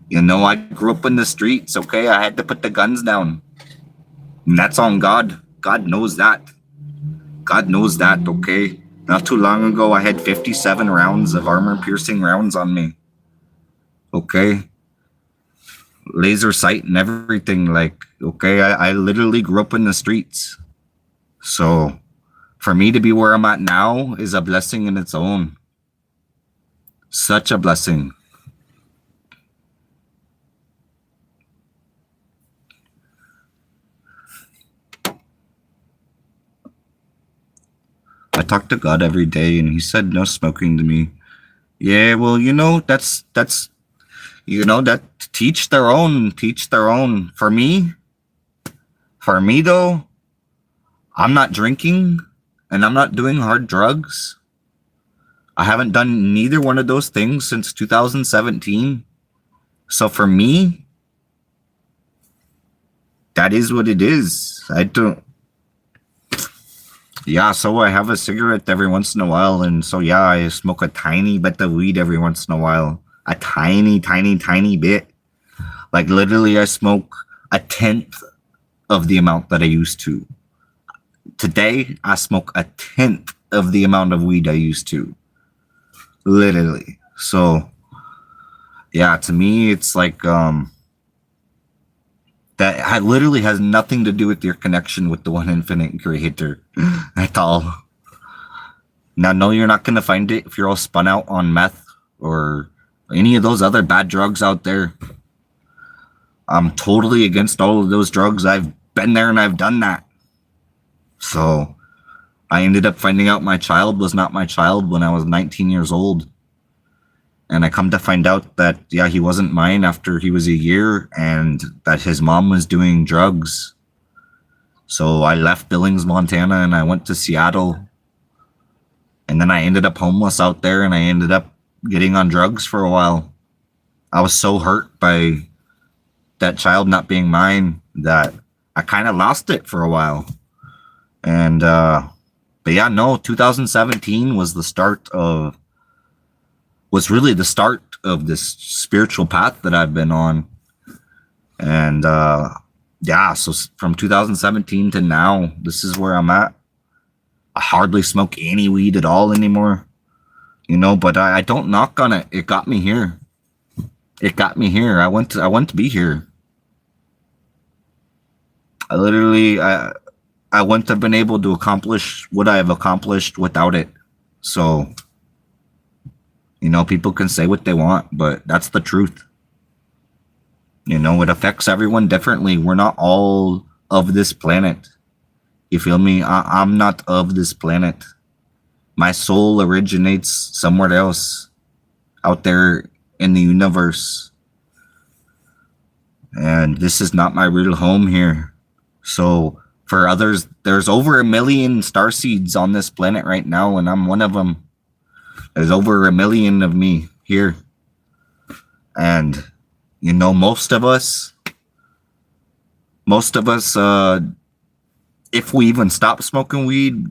you know, I grew up in the streets, okay? I had to put the guns down. And that's on God. God knows that. God knows that, okay? Not too long ago, I had 57 rounds of armor-piercing rounds on me. Okay? Laser sight and everything, like, okay? I literally grew up in the streets. So, for me to be where I'm at now is a blessing in its own. Such a blessing. I talk to God every day, and he said no smoking to me. Yeah, well, you know, that's, you know, that teach their own. For me though, I'm not drinking and I'm not doing hard drugs. I haven't done neither one of those things since 2017. So for me, that is what it is. Yeah, so I have a cigarette every once in a while, and so yeah, I smoke a tiny bit of weed every once in a while. A tiny bit. Like literally I smoke 1/10 of the amount that I used to. Today, I smoke 1/10 of the amount of weed I used to. Literally. So, yeah, to me, it's like, that literally has nothing to do with your connection with the one infinite creator at all. Now, no, you're not going to find it if you're all spun out on meth or any of those other bad drugs out there. I'm totally against all of those drugs. I've been there and I've done that. So I ended up finding out my child was not my child when I was 19 years old. And I come to find out that, yeah, he wasn't mine after he was a year, and that his mom was doing drugs. So I left Billings, Montana, and I went to Seattle. And then I ended up homeless out there, and I ended up getting on drugs for a while. I was so hurt by that child not being mine that I kind of lost it for a while. And, but yeah, no, 2017 was really the start of this spiritual path that I've been on. And, yeah, so from 2017 to now, this is where I'm at. I hardly smoke any weed at all anymore, you know, but I don't knock on it. It got me here. I want to be here. I wouldn't have been able to accomplish what I have accomplished without it. So, you know, people can say what they want, but that's the truth. You know, it affects everyone differently. We're not all of this planet. You feel me? I'm not of this planet. My soul originates somewhere else, out there in the universe. And this is not my real home here. So for others, there's over 1 million starseeds on this planet right now, and I'm one of them. There's over 1 million of me here. And, you know, most of us, if we even stop smoking weed,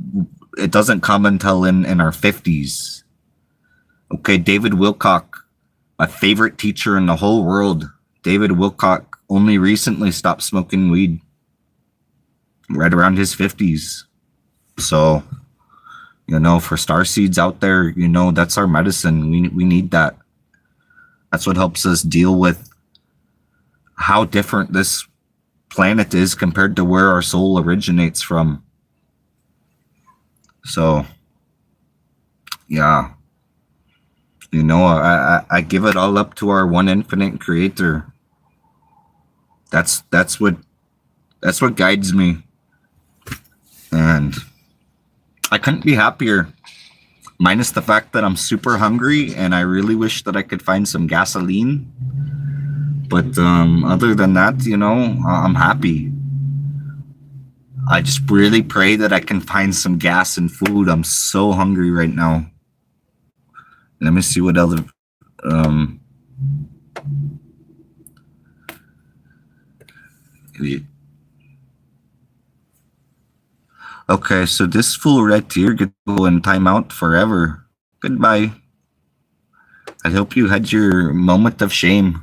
it doesn't come until in our 50s. Okay, David Wilcock, my favorite teacher in the whole world, David Wilcock only recently stopped smoking weed right around his 50s. So, you know, for starseeds out there, you know, that's our medicine. We need that. That's what helps us deal with how different this planet is compared to where our soul originates from. So yeah, I give it all up to our one infinite creator. That's what guides me, and I couldn't be happier. Minus the fact that I'm super hungry and I really wish that I could find some gasoline. But other than that, I'm happy. I just really pray that I can find some gas and food. I'm so hungry right now. Let me see what other. Okay, so this fool right here could go in timeout forever. Goodbye. I hope you had your moment of shame.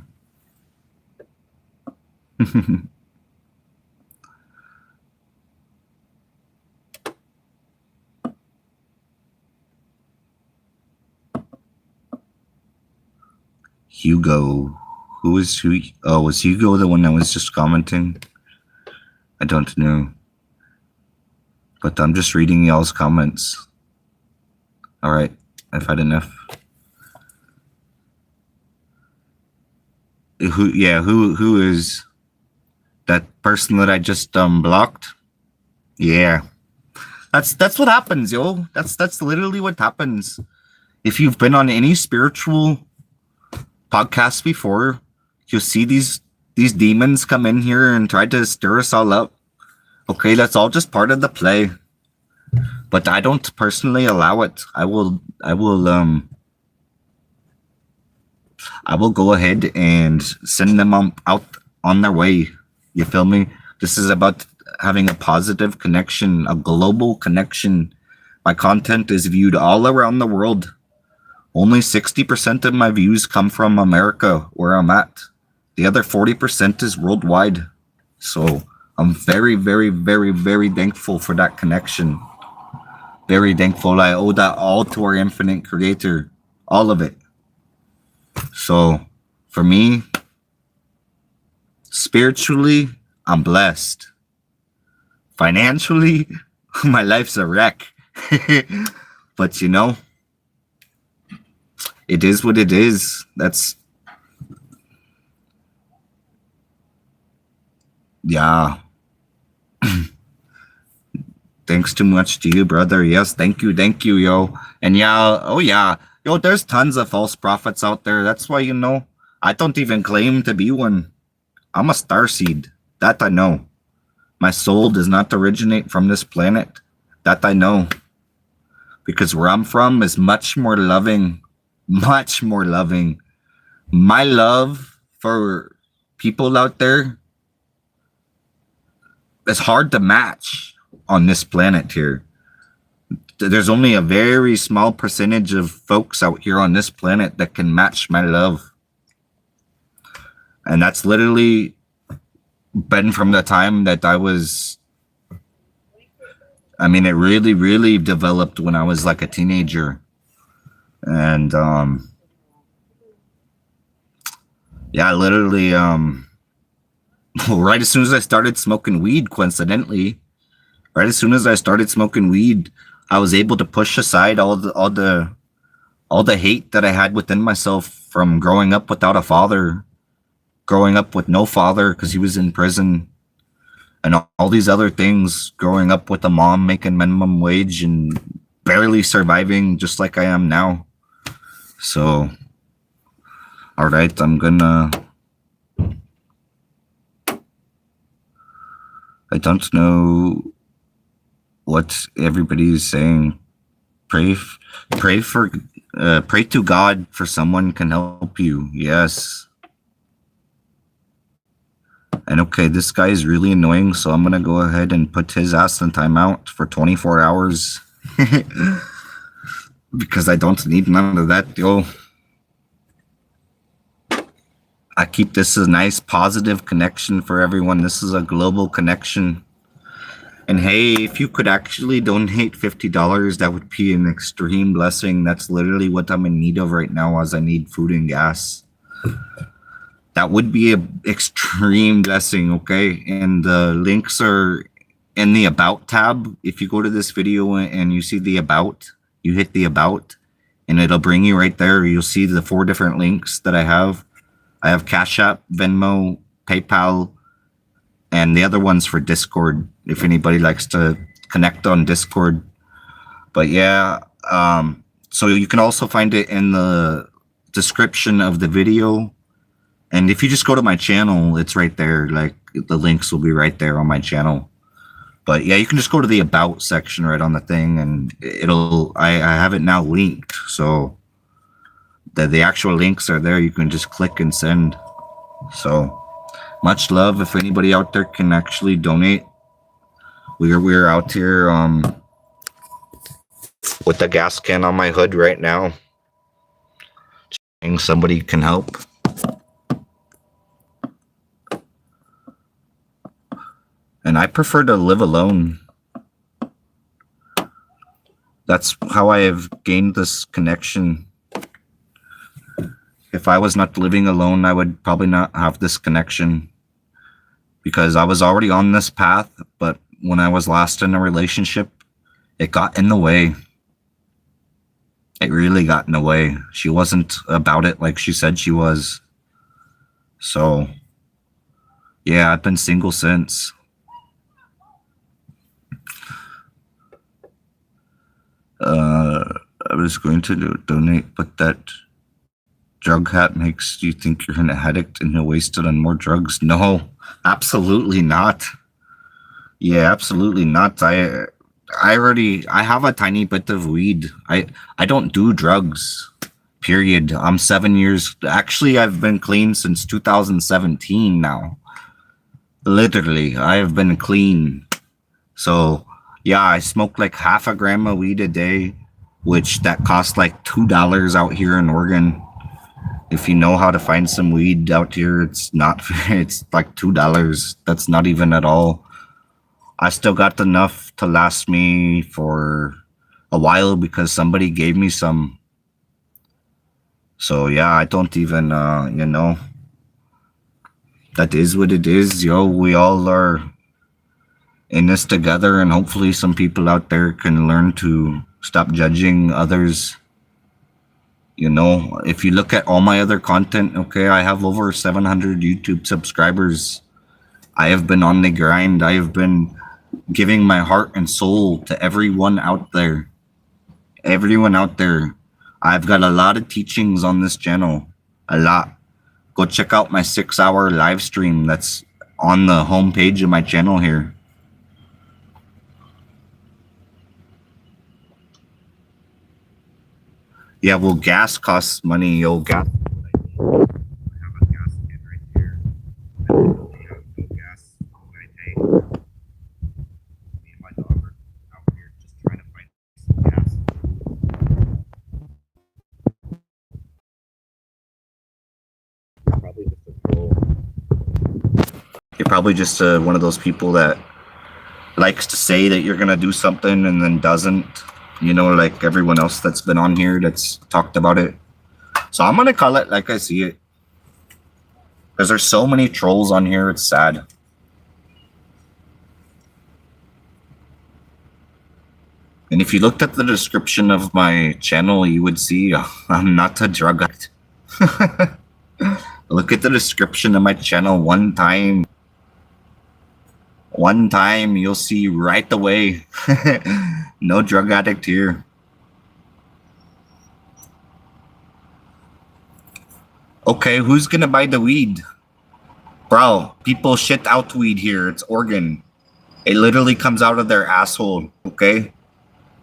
Hugo. Who is who? Oh, was Hugo the one that was just commenting? I don't know. But I'm just reading y'all's comments. All right, I've had enough. Who is that person that I just blocked? Yeah. That's what happens, yo. That's literally what happens. If you've been on any spiritual podcasts before, you'll see these demons come in here and try to stir us all up. Okay, that's all just part of the play. But I don't personally allow it. I will go ahead and send them out on their way. You feel me? This is about having a positive connection, a global connection. My content is viewed all around the world. Only 60% of my views come from America, where I'm at. The other 40% is worldwide. So I'm very, very, very, very thankful for that connection. Very thankful. I owe that all to our infinite creator. All of it. So for me, spiritually, I'm blessed. Financially, my life's a wreck. But it is what it is. Yeah. Thanks too much to you, brother. Yes, thank you, yo. And yeah, yo, there's tons of false prophets out there. That's why, I don't even claim to be one. I'm a starseed. That I know. My soul does not originate from this planet. That I know. Because where I'm from is much more loving. Much more loving. My love for people out there is hard to match on this planet here. There's only a very small percentage of folks out here on this planet that can match my love. And that's literally been from the time that it really, really developed when I was like a teenager. And yeah, literally right as soon as I started smoking weed, coincidentally, I was able to push aside all the hate that I had within myself from growing up without a father, growing up with no father because he was in prison, and all these other things, growing up with a mom making minimum wage and barely surviving just like I am now. So, all right, I don't know what everybody's saying. Pray to God for someone can help you. Yes. And okay, this guy is really annoying, so I'm gonna go ahead and put his ass in timeout for 24 hours. Because I don't need none of that, yo. I keep this a nice positive connection for everyone. This is a global connection. And hey, if you could actually donate $50, that would be an extreme blessing. That's literally what I'm in need of right now, as I need food and gas. That would be an extreme blessing, okay? And the links are in the About tab, if you go to this video and you see the About, you hit the About, and it'll bring you right there. You'll see the 4 different links that I have. I have Cash App, Venmo, PayPal, and the other one's for Discord, if anybody likes to connect on Discord. But yeah, so you can also find it in the description of the video. And if you just go to my channel, it's right there. Like, the links will be right there on my channel. But yeah, you can just go to the About section right on the thing, and I have it now linked. So the actual links are there. You can just click and send. So much love. If anybody out there can actually donate, we're out here with the gas can on my hood right now. Somebody can help. And I prefer to live alone. That's how I have gained this connection. If I was not living alone, I would probably not have this connection, because I was already on this path, but when I was last in a relationship, it got in the way. It really got in the way. She wasn't about it like she said she was. So, yeah, I've been single since. I was going to donate, but that drug hat makes you think you're an addict and you're wasted on more drugs. No, absolutely not. Yeah, absolutely not. I have a tiny bit of weed. I don't do drugs, period. I'm 7 years. Actually, I've been clean since 2017 now. Literally, I have been clean. So yeah, I smoke like half a gram of weed a day, which that costs like $2 out here in Oregon. If you know how to find some weed out here, it's not, it's like $2. That's not even at all. I still got enough to last me for a while because somebody gave me some. So yeah, I don't even, you know, that is what it is. Yo, we all are in this together, and hopefully some people out there can learn to stop judging others. You know, if you look at all my other content, okay, I have over 700 YouTube subscribers. I have been on the grind. I have been giving my heart and soul to everyone out there. Everyone out there. I've got a lot of teachings on this channel. A lot. Go check out my 6-hour live stream that's on the homepage of my channel here. Yeah, well, gas costs money, yo. Gas. I have a gas can right here. I literally have no gas when I take. Me and my dog are out here just trying to find some gas. You're probably just one of those people that likes to say that you're gonna do something and then doesn't. You know, like everyone else that's been on here that's talked about it. So I'm gonna call it like I see it, because there's so many trolls on here. It's sad. And if you looked at the description of my channel, you would see I'm not a drug addict. Look at the description of my channel one time. One time, you'll see right away. No drug addict here. Okay, who's gonna buy the weed? Bro, people shit out weed here. It's Oregon. It literally comes out of their asshole, okay?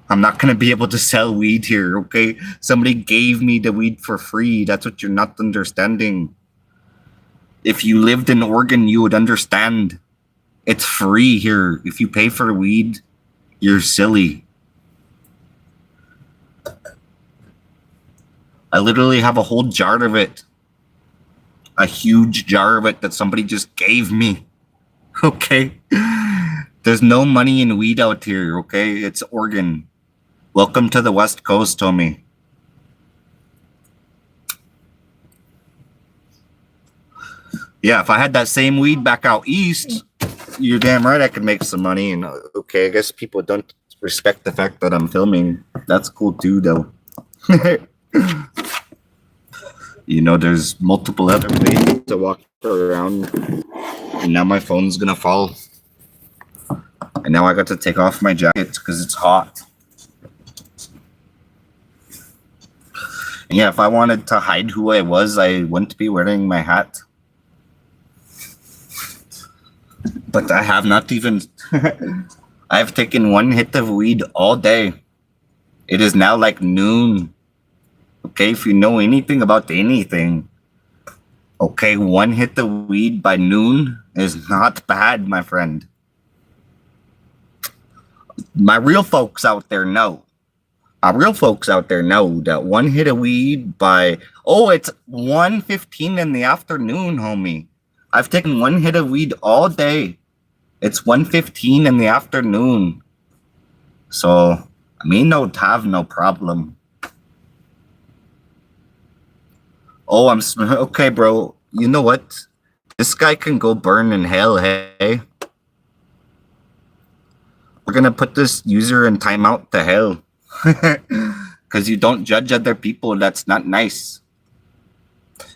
I'm not gonna be able to sell weed here, okay? Somebody gave me the weed for free. That's what you're not understanding. If you lived in Oregon, you would understand. It's free here. If you pay for weed, you're silly. I literally have a whole jar of it. A huge jar of it that somebody just gave me. Okay? There's no money in weed out here, okay? It's Oregon. Welcome to the West Coast, Tommy. Yeah, if I had that same weed back out east, you're damn right I could make some money. And okay, I guess people don't respect the fact that I'm filming. That's cool too, though. You know, there's multiple other ways to walk around. And now my phone's gonna fall. And now I got to take off my jacket because it's hot. And yeah, if I wanted to hide who I was, I wouldn't be wearing my hat. But I have not even... I've taken one hit of weed all day. It is now like noon. Okay, if you know anything about anything. Okay, one hit of weed by noon is not bad, my friend. My real folks out there know. My real folks out there know that one hit of weed by... Oh, it's 1:15 in the afternoon, homie. I've taken one hit of weed all day. It's 1:15 in the afternoon. So, me no have no problem. Oh, I'm... Okay, bro. You know what? This guy can go burn in hell, hey? We're gonna put this user in timeout to hell. Because you don't judge other people. That's not nice.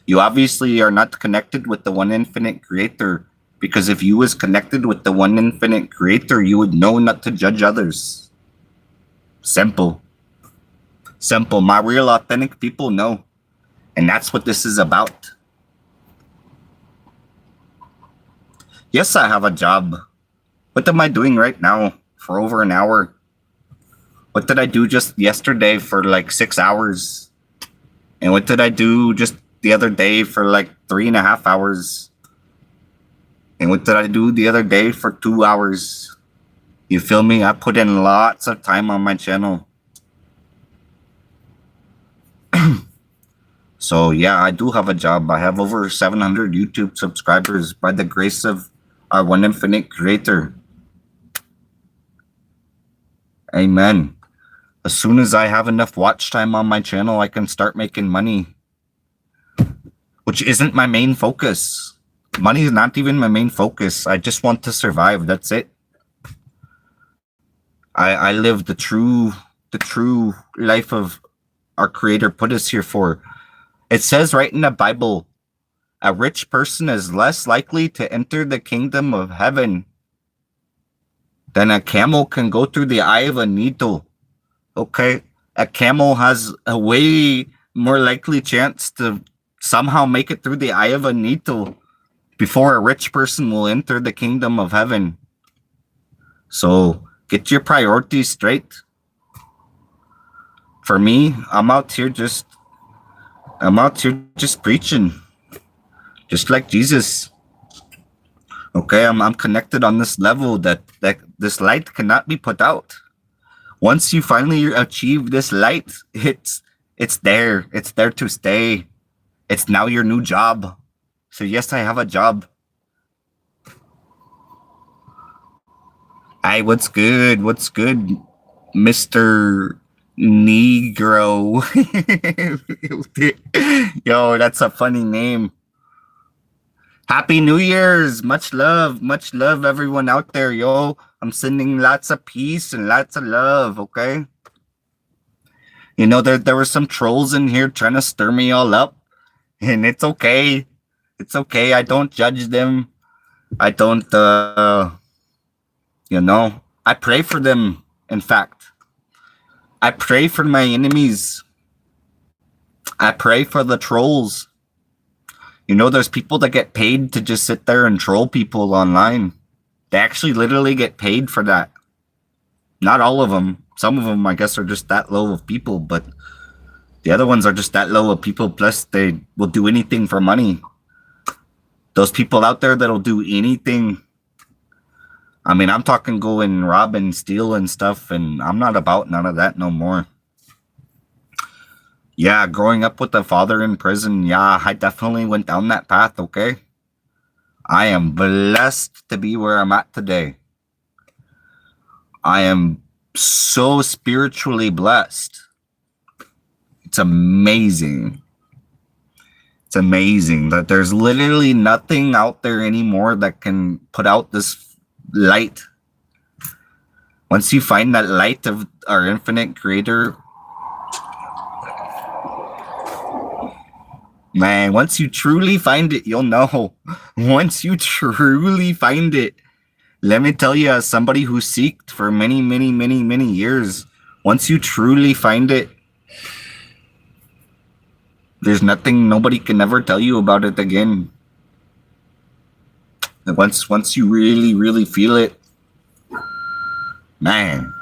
You obviously are not connected with the one infinite creator. Because if you was connected with the one infinite creator, you would know not to judge others. Simple. Simple. My real authentic people know. And that's what this is about. Yes, I have a job. What am I doing right now for over an hour? What did I do just yesterday for like 6 hours? And what did I do just the other day for like 3.5 hours? And what did I do the other day for 2 hours? You feel me? I put in lots of time on my channel. So yeah, I do have a job. I have over 700 YouTube subscribers by the grace of our one infinite creator. Amen. As soon as I have enough watch time on my channel, I can start making money. Which isn't my main focus. Money is not even my main focus. I just want to survive. That's it. I live the true life of our creator put us here for. It says right in the Bible, a rich person is less likely to enter the kingdom of heaven than a camel can go through the eye of a needle. Okay? A camel has a way more likely chance to somehow make it through the eye of a needle before a rich person will enter the kingdom of heaven. So get your priorities straight. For me, I'm out here just preaching. Just like Jesus. Okay, I'm connected on this level that this light cannot be put out. Once you finally achieve this light, it's there. It's there to stay. It's now your new job. So yes, I have a job. Hey, what's good? What's good, Mr. Negro? Yo, that's a funny name. Happy New Year's. Much love, everyone out there. Yo, I'm sending lots of peace and lots of love, okay? You know, there were some trolls in here trying to stir me all up. And it's okay. It's okay. I don't judge them. I don't, you know, I pray for them, in fact. I pray for my enemies. I pray for the trolls. You know, there's people that get paid to just sit there and troll people online. They actually literally get paid for that. Not all of them. Some of them, I guess, are just that low of people, but the other ones are just that low of people, plus they will do anything for money. Those people out there that'll do anything. I mean, I'm talking go and rob and steal and stuff, and I'm not about none of that no more. Yeah, growing up with a father in prison, yeah, I definitely went down that path, okay? I am blessed to be where I'm at today. I am so spiritually blessed. It's amazing. It's amazing that there's literally nothing out there anymore that can put out this light. Once you find that light of our infinite creator, man, once you truly find it, you'll know. Once you truly find it, let me tell you, as somebody who seeked for many, many, many, many years, once you truly find it, there's nothing nobody can ever tell you about it again. And once you really, really feel it, man.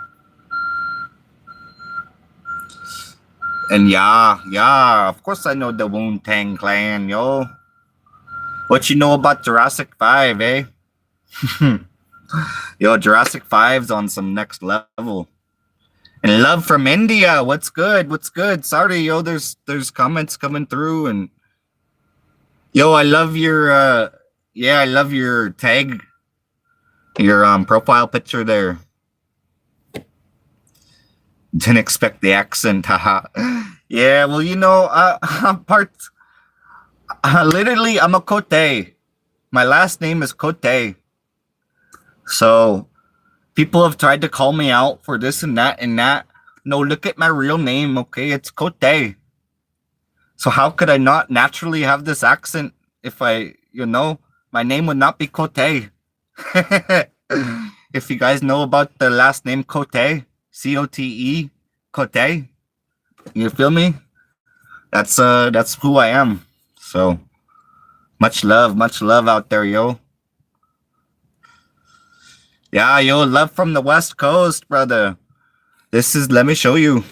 And yeah, of course I know the Wu-Tang Clan, yo. What you know about Jurassic 5, eh? Yo, Jurassic 5's on some next level. And love from India, what's good? What's good? Sorry, yo, there's comments coming through, and yo, I love your I love your tag, your profile picture there. Didn't expect the accent, haha. Yeah, well, you know, literally, I'm a Cote. My last name is Cote. So people have tried to call me out for this and that and that. No, look at my real name, okay? It's Cote. So how could I not naturally have this accent if I, you know, my name would not be Cote. If you guys know about the last name Cote, C-O-T-E, Cote, you feel me? That's who I am. So much love out there, yo. Yeah, yo, love from the West Coast, brother. Let me show you.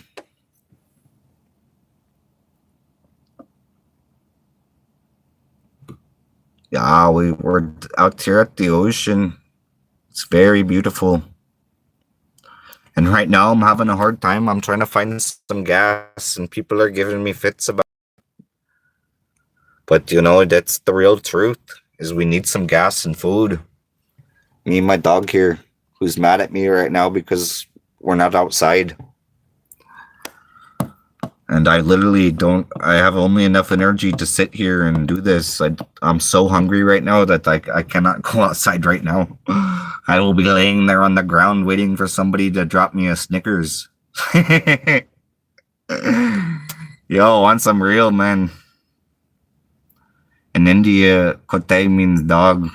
Yeah, we're out here at the ocean. It's very beautiful. And right now I'm having a hard time. I'm trying to find some gas and people are giving me fits about it. But you know, that's the real truth, is we need some gas and food. Me and my dog here, who's mad at me right now because we're not outside. And I literally I have only enough energy to sit here and do this. I'm so hungry right now that I cannot go outside right now. I will be laying there on the ground waiting for somebody to drop me a Snickers. Yo, want some real, man. In India, Kote means dog.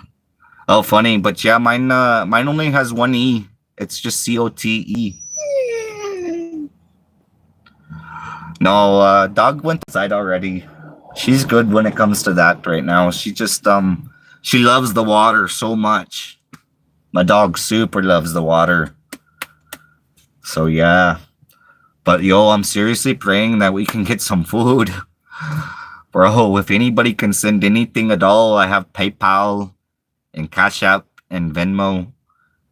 Oh, funny, but yeah, mine only has one E. It's just C-O-T-E. No, dog went outside already. She's good when it comes to that right now. She just she loves the water so much. My dog super loves the water. So yeah. But yo, I'm seriously praying that we can get some food. Bro, if anybody can send anything at all, I have PayPal and Cash App and Venmo.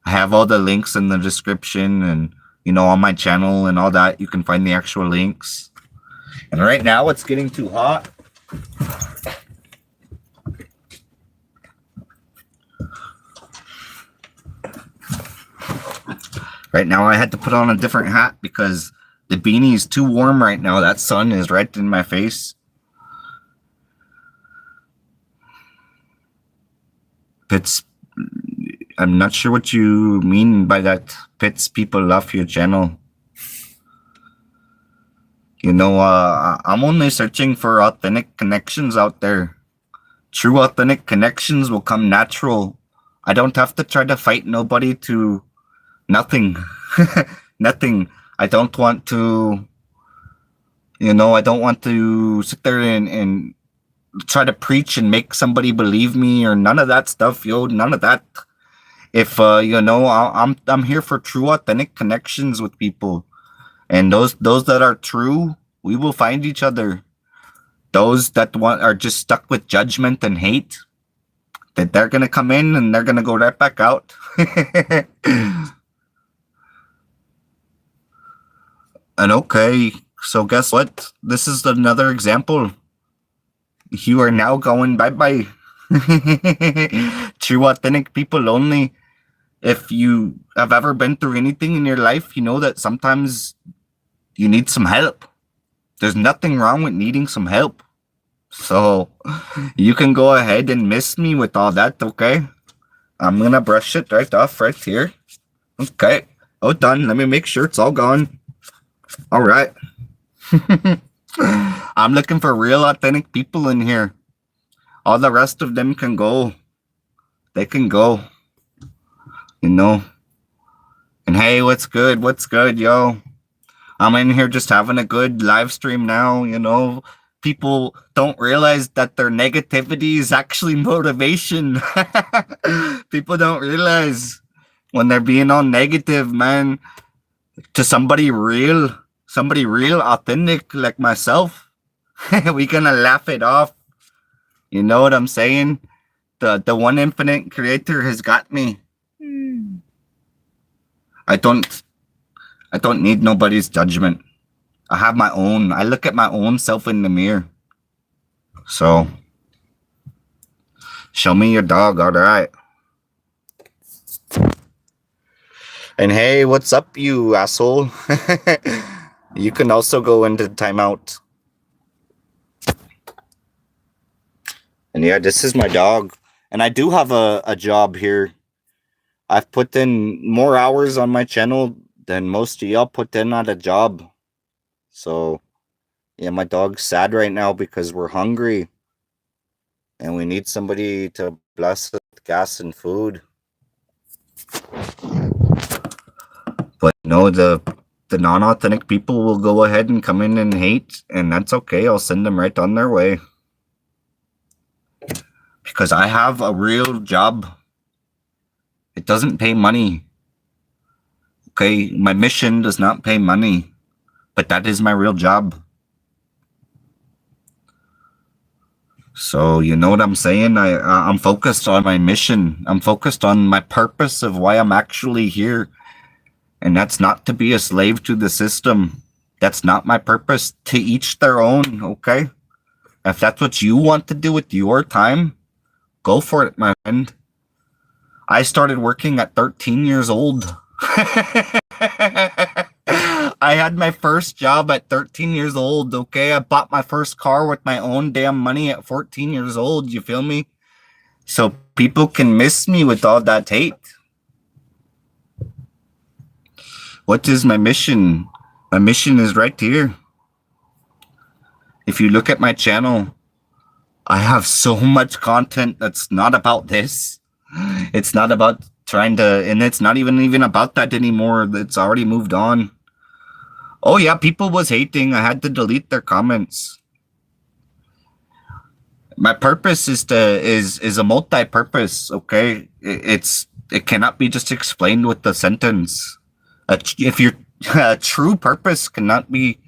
I have all the links in the description, and you know, on my channel and all that, you can find the actual links. And right now it's getting too hot. Right now I had to put on a different hat because the beanie is too warm right now. That sun is right in my face. Pits, I'm not sure what you mean by that. Pits, people love your channel. You know, I'm only searching for authentic connections out there. True authentic connections will come natural. I don't have to try to fight nobody to nothing. Nothing. I don't want to, you know, I don't want to sit there and try to preach and make somebody believe me or none of that stuff, yo. None of that. If you know, I'm here for true authentic connections with people. And those that are true, we will find each other. Those that are just stuck with judgment and hate, that they're gonna come in and they're gonna go right back out. And okay, so guess what? This is another example. You are now going bye-bye. True authentic people only. If you have ever been through anything in your life, you know that sometimes you need some help. There's nothing wrong with needing some help. So you can go ahead and miss me with all that, okay? I'm gonna brush it right off right here. Okay. Oh, done. Let me make sure it's all gone. All right. I'm looking for real authentic people in here. All the rest of them can go. They can go. You know. And hey, what's good? What's good, yo? I'm in here just having a good live stream now, you know. People don't realize that their negativity is actually motivation. People don't realize when they're being all negative, man, to somebody real, authentic like myself, we gonna laugh it off. You know what I'm saying? The one infinite creator has got me. I don't need nobody's judgment. I have my own. I look at my own self in the mirror. So, show me your dog, all right. And hey, what's up, you asshole? You can also go into timeout. And yeah, this is my dog. And I do have a job here. I've put in more hours on my channel than most of y'all put in at a job. So, yeah, my dog's sad right now because we're hungry. And we need somebody to bless us with gas and food. But no, the non-authentic people will go ahead and come in and hate, and that's okay. I'll send them right on their way. Because I have a real job. It doesn't pay money. Okay, my mission does not pay money, but that is my real job. So you know what I'm saying? I'm focused on my mission. I'm focused on my purpose of why I'm actually here. And that's not to be a slave to the system. That's not my purpose. To each their own, okay? If that's what you want to do with your time, go for it, my friend. I started working at 13 years old. I had my first job at 13 years old, okay? I bought my first car with my own damn money at 14 years old, you feel me? So people can miss me with all that hate. What is my mission? My mission is right here. If you look at my channel, I have so much content that's not about this. It's not about trying to, and it's not even about that anymore. It's already moved on. Oh yeah, people was hating. I had to delete their comments. My purpose is a multi-purpose, okay? It cannot be just explained with the sentence. If your true purpose cannot be,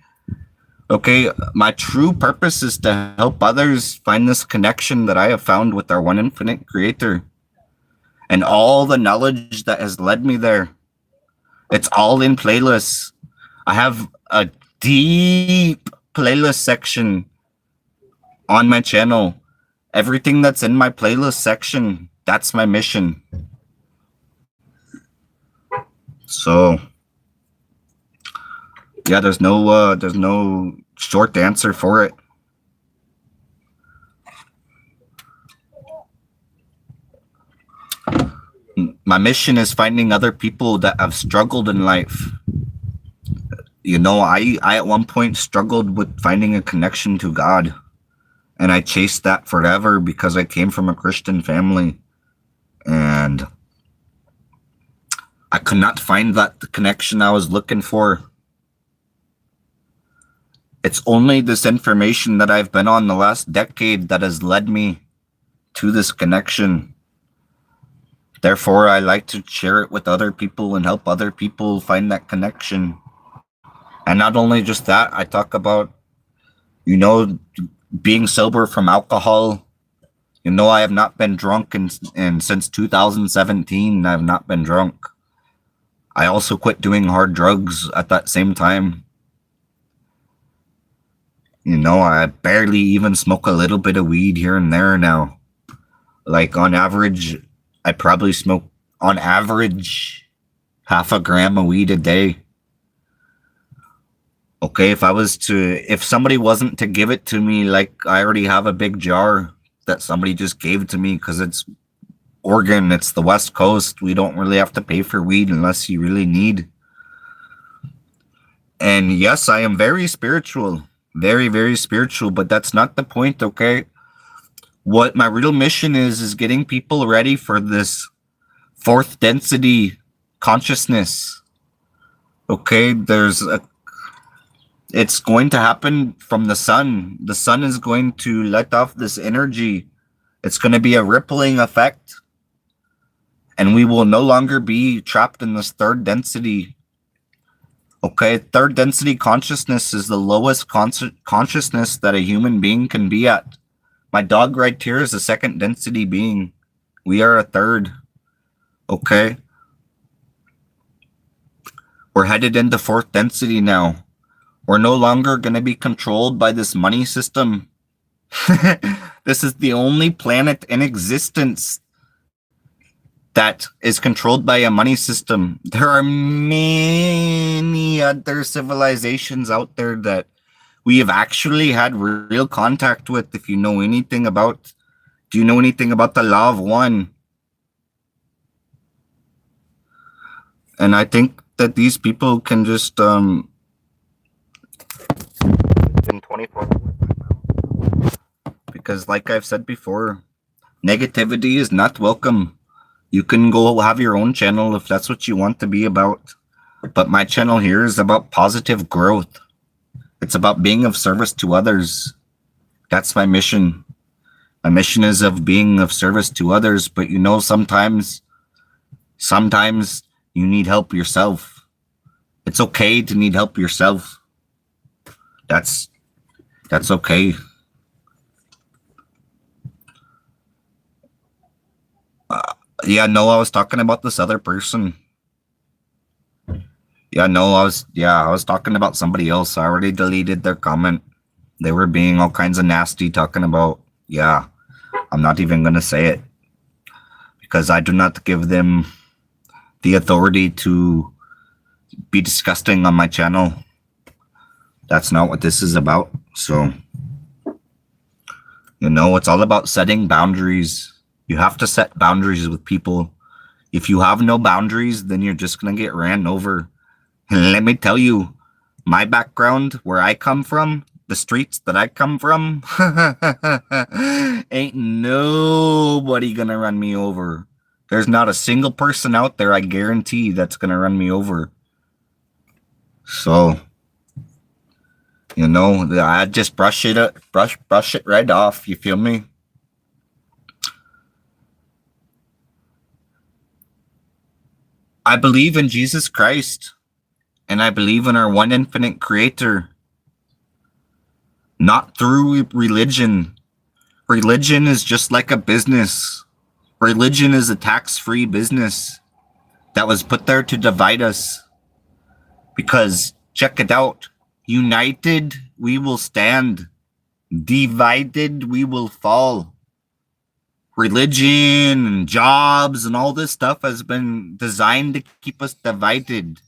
okay, my true purpose is to help others find this connection that I have found with our one infinite creator. And all the knowledge that has led me there. It's all in playlists. I have a deep playlist section on my channel. Everything that's in my playlist section, that's my mission. So, yeah, there's no short answer for it. My mission is finding other people that have struggled in life. You know, I at one point struggled with finding a connection to God. And I chased that forever because I came from a Christian family. And I could not find the connection I was looking for. It's only this information that I've been on the last decade that has led me to this connection. Therefore, I like to share it with other people and help other people find that connection. And not only just that, I talk about, you know, being sober from alcohol. You know, I have not been drunk and since 2017, I have not been drunk. I also quit doing hard drugs at that same time. You know, I barely even smoke a little bit of weed here and there now. Like on average, I probably smoke on average half a gram of weed a day. Okay, if somebody wasn't to give it to me, like I already have a big jar that somebody just gave to me because it's Oregon, it's the West Coast. We don't really have to pay for weed unless you really need. And yes, I am very spiritual. Very, very spiritual, but that's not the point, okay? What my real mission is getting people ready for this fourth density consciousness. Okay, it's going to happen from the sun. The sun is going to let off this energy. It's going to be a rippling effect. And we will no longer be trapped in this third density. Okay, third density consciousness is the lowest consciousness that a human being can be at. My dog right here is a second density being. We are a third. Okay. We're headed into fourth density now. We're no longer going to be controlled by this money system. This is the only planet in existence that is controlled by a money system. There are many other civilizations out there that we have actually had real contact with. If you know anything about, do you know anything about the law of one? And I think that these people can just in 24 hours, because like I've said before, negativity is not welcome. You can go have your own channel if that's what you want to be about. But my channel here is about positive growth. It's about being of service to others. That's my mission. My mission is of being of service to others. But you know, sometimes you need help yourself. It's okay to need help yourself. That's okay. Yeah, no, I was talking about this other person. Yeah, no, I was talking about somebody else. I already deleted their comment. They were being all kinds of nasty, talking about, yeah, I'm not even going to say it because I do not give them the authority to be disgusting on my channel. That's not what this is about. So, you know, it's all about setting boundaries. You have to set boundaries with people. If you have no boundaries, then you're just going to get ran over. And let me tell you, my background, where I come from, the streets that I come from, ain't nobody going to run me over. There's not a single person out there, I guarantee, that's going to run me over. So, you know, I just brush it right off. You feel me? I believe in Jesus Christ, and I believe in our one infinite creator, not through religion. Religion is just like a business. Religion is a tax-free business that was put there to divide us. Because, check it out, united we will stand, divided we will fall. Religion and jobs and all this stuff has been designed to keep us divided.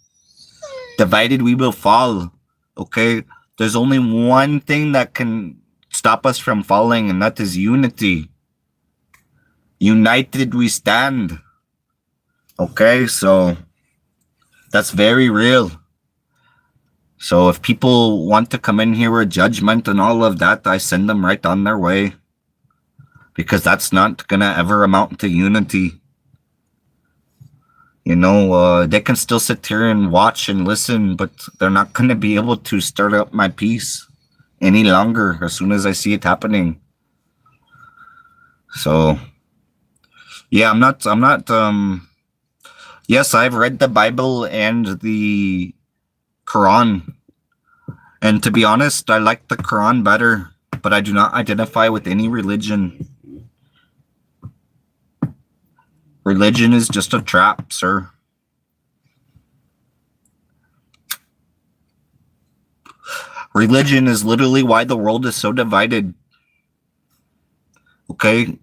Divided we will fall. Okay? There's only one thing that can stop us from falling, and that is unity. United we stand. Okay? So that's very real. So if people want to come in here with judgment and all of that, I send them right on their way. Because that's not going to ever amount to unity. You know, they can still sit here and watch and listen, but they're not going to be able to start up my peace any longer as soon as I see it happening. So, yeah, yes, I've read the Bible and the Quran. And to be honest, I like the Quran better, but I do not identify with any religion. Religion is just a trap, sir. Religion is literally why the world is so divided. Okay?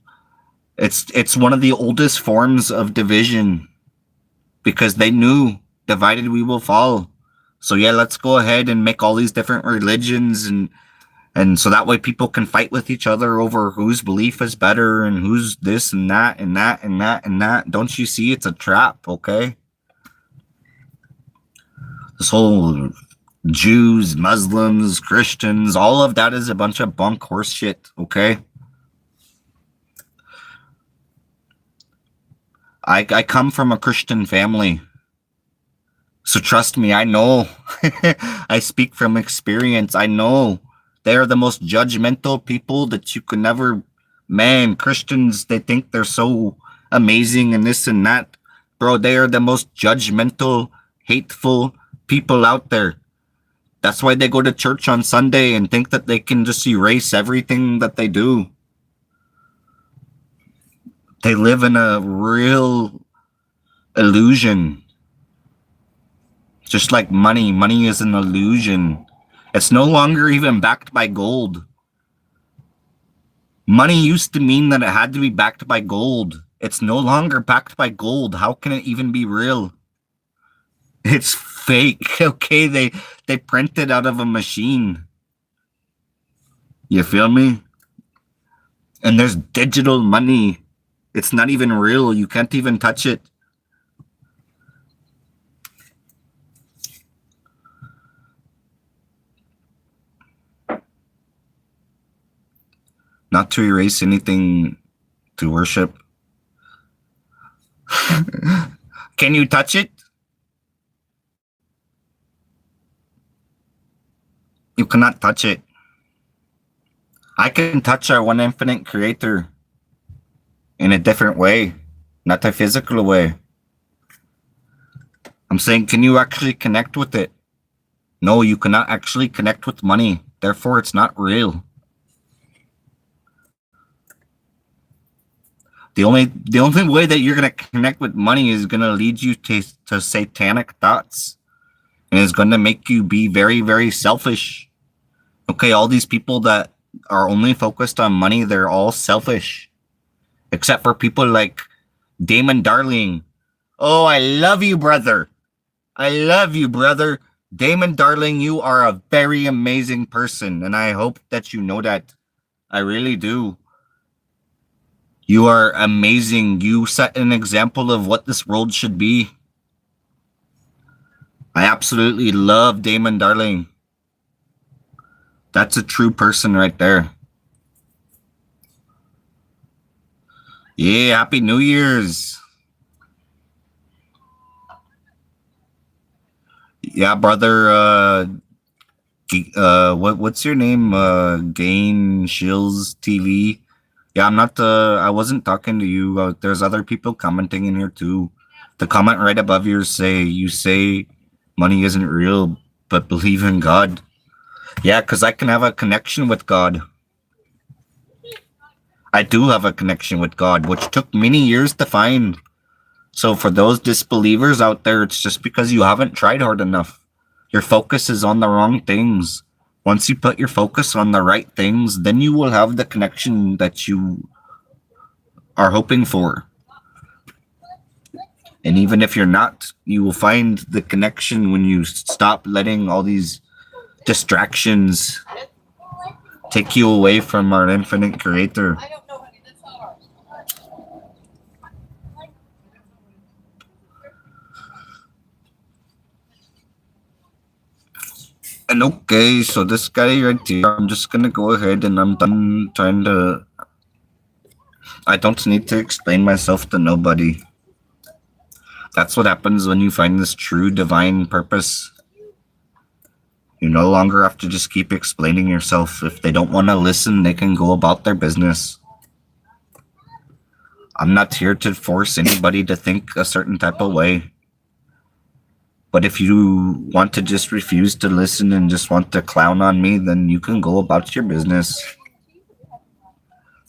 It's one of the oldest forms of division because they knew divided we will fall. So yeah, let's go ahead and make all these different religions and And so that way people can fight with each other over whose belief is better and who's this and that and that and that and that. Don't you see it's a trap, okay? This whole Jews, Muslims, Christians, all of that is a bunch of bunk horse shit, okay? I come from a Christian family. So trust me, I know. I speak from experience. I know. They are the most judgmental people that you could never... Man, Christians, they think they're so amazing and this and that. Bro, they are the most judgmental, hateful people out there. That's why they go to church on Sunday and think that they can just erase everything that they do. They live in a real illusion. Just like money. Money is an illusion. It's no longer even backed by gold. Money used to mean that it had to be backed by gold. It's no longer backed by gold. How can it even be real? It's fake. Okay, they print it out of a machine. You feel me? And there's digital money. It's not even real. You can't even touch it. Not to erase anything to worship. Can you touch it? You cannot touch it. I can touch our one infinite creator in a different way, not a physical way. I'm saying, can you actually connect with it? No, you cannot actually connect with money. Therefore, it's not real. The only way that you're going to connect with money is going to lead you to satanic thoughts. And it's going to make you be very, very selfish. Okay, all these people that are only focused on money, they're all selfish. Except for people like Damon Darling. Oh, I love you, brother. I love you, brother. Damon Darling, you are a very amazing person. And I hope that you know that. I really do. You are amazing. You set an example of what this world should be. I absolutely love Damon Darling. That's a true person right there. Yeah, Happy New Year's. Yeah, brother, what's your name? Gain Shills TV. Yeah, I'm not, I wasn't talking to you. There's other people commenting in here too. The comment right above yours you say money isn't real, but believe in God. Yeah, because I can have a connection with God. I do have a connection with God, which took many years to find. So for those disbelievers out there, it's just because you haven't tried hard enough. Your focus is on the wrong things. Once you put your focus on the right things, then you will have the connection that you are hoping for. And even if you're not, you will find the connection when you stop letting all these distractions take you away from our infinite creator. And okay, so this guy right here, I'm just gonna go ahead and I'm done trying to... I don't need to explain myself to nobody. That's what happens when you find this true divine purpose. You no longer have to just keep explaining yourself. If they don't want to listen, they can go about their business. I'm not here to force anybody to think a certain type of way. But if you want to just refuse to listen and just want to clown on me, then you can go about your business.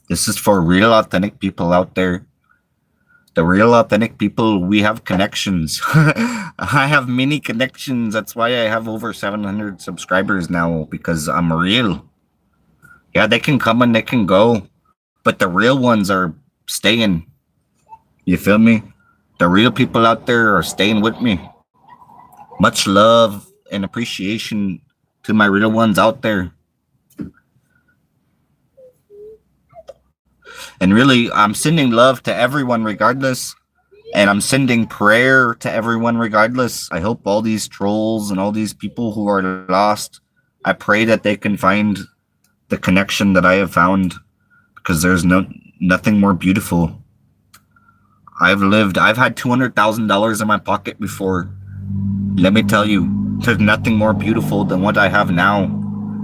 This is for real authentic people out there. The real authentic people, we have connections. I have many connections. That's why I have over 700 subscribers now, because I'm real. Yeah, they can come and they can go, but the real ones are staying. You feel me? The real people out there are staying with me. Much love and appreciation to my real ones out there. And really, I'm sending love to everyone regardless. And I'm sending prayer to everyone regardless. I hope all these trolls and all these people who are lost, I pray that they can find the connection that I have found, because there's nothing more beautiful. I've had $200,000 in my pocket before. Let me tell you, there's nothing more beautiful than what I have now.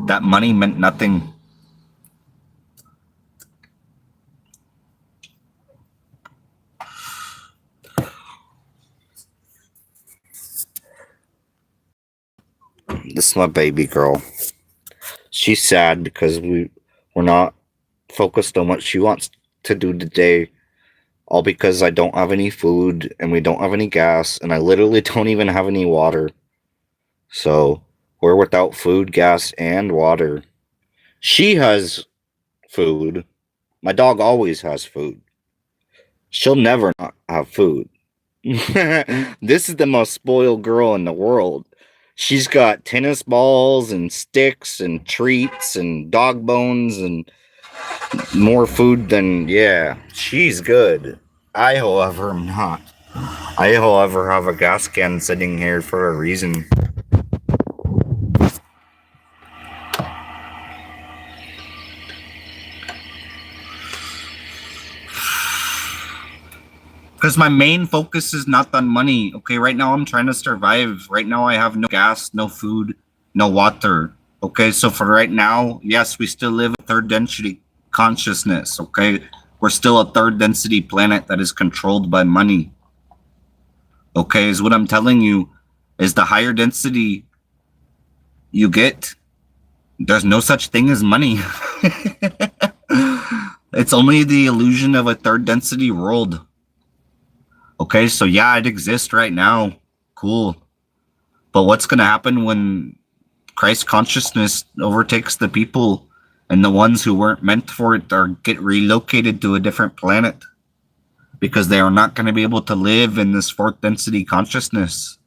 That money meant nothing. This is my baby girl. She's sad because we're not focused on what she wants to do today. All because I don't have any food and we don't have any gas and I literally don't even have any water. So we're without food, gas, and water. She has food. My dog always has food. She'll never not have food. This is the most spoiled girl in the world. She's got tennis balls and sticks and treats and dog bones and more food than, yeah, she's good. I, however, am not. I, however, have a gas can sitting here for a reason. Because my main focus is not on money. Okay, right now I'm trying to survive. Right now I have no gas, no food, no water. Okay, so for right now, yes, we still live a third density consciousness. Okay, we're still a third density planet that is controlled by money. Okay, is what I'm telling you, is the higher density you get, there's no such thing as money. It's only the illusion of a third density world. Okay, so yeah, it exists right now. Cool. But what's going to happen when Christ consciousness overtakes the people and the ones who weren't meant for it are get relocated to a different planet? Because they are not going to be able to live in this fourth density consciousness.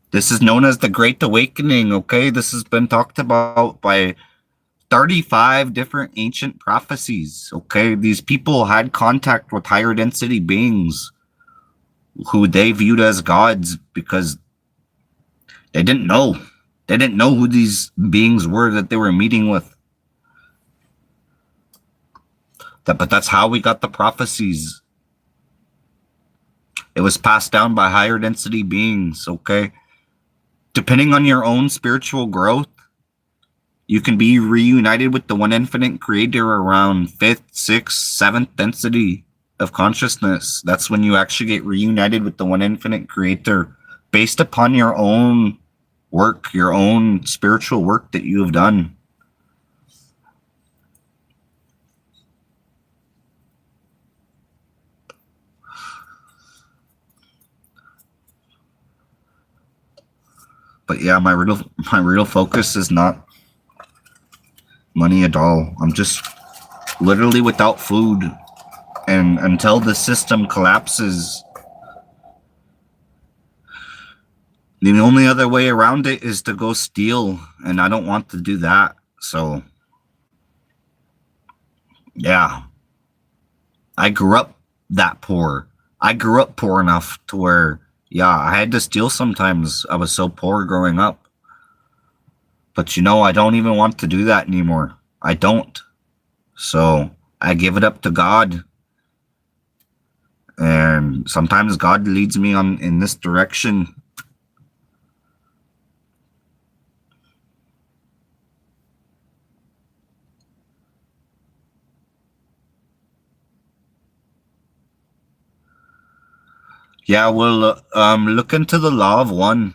This is known as the Great Awakening, okay? This has been talked about by 35 different ancient prophecies, okay? These people had contact with higher density beings who they viewed as gods because they didn't know. They didn't know who these beings were that they were meeting with. But that's how we got the prophecies. It was passed down by higher density beings, okay? Depending on your own spiritual growth, you can be reunited with the one infinite creator around 5th, 6th, 7th density of consciousness. That's when you actually get reunited with the one infinite creator based upon your own work, your own spiritual work that you have done. But yeah, my real focus is not money at all. I'm just literally without food, and until the system collapses, the only other way around it is to go steal, and I don't want to do that. So yeah, I grew up that poor. I grew up poor enough to where, yeah, I had to steal sometimes. I was so poor growing up. But you know, I don't even want to do that anymore. I don't. So I give it up to God. And sometimes God leads me in this direction. Yeah, well, look into the law of one.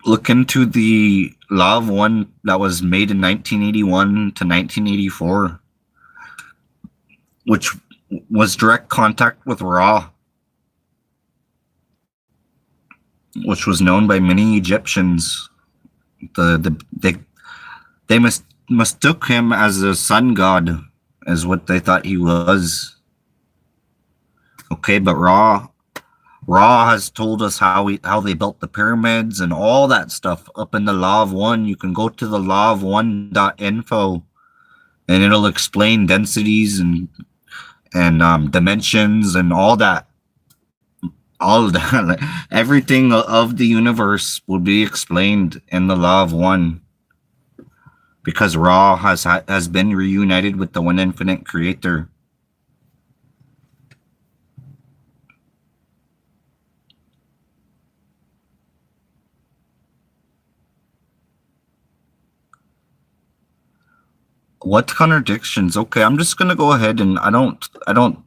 Look into the law of one that was made in 1981 to 1984, which was direct contact with Ra, which was known by many Egyptians. They mistook him as a sun god, as what they thought he was. Okay, but Ra Ra has told us how they built the pyramids and all that stuff up in the Law of One. You can go to the lawof1.info and it'll explain densities and dimensions and all that. All of that, like, everything of the universe will be explained in the Law of One, because Ra has been reunited with the one infinite creator. What contradictions? Okay, I'm just gonna go ahead and I don't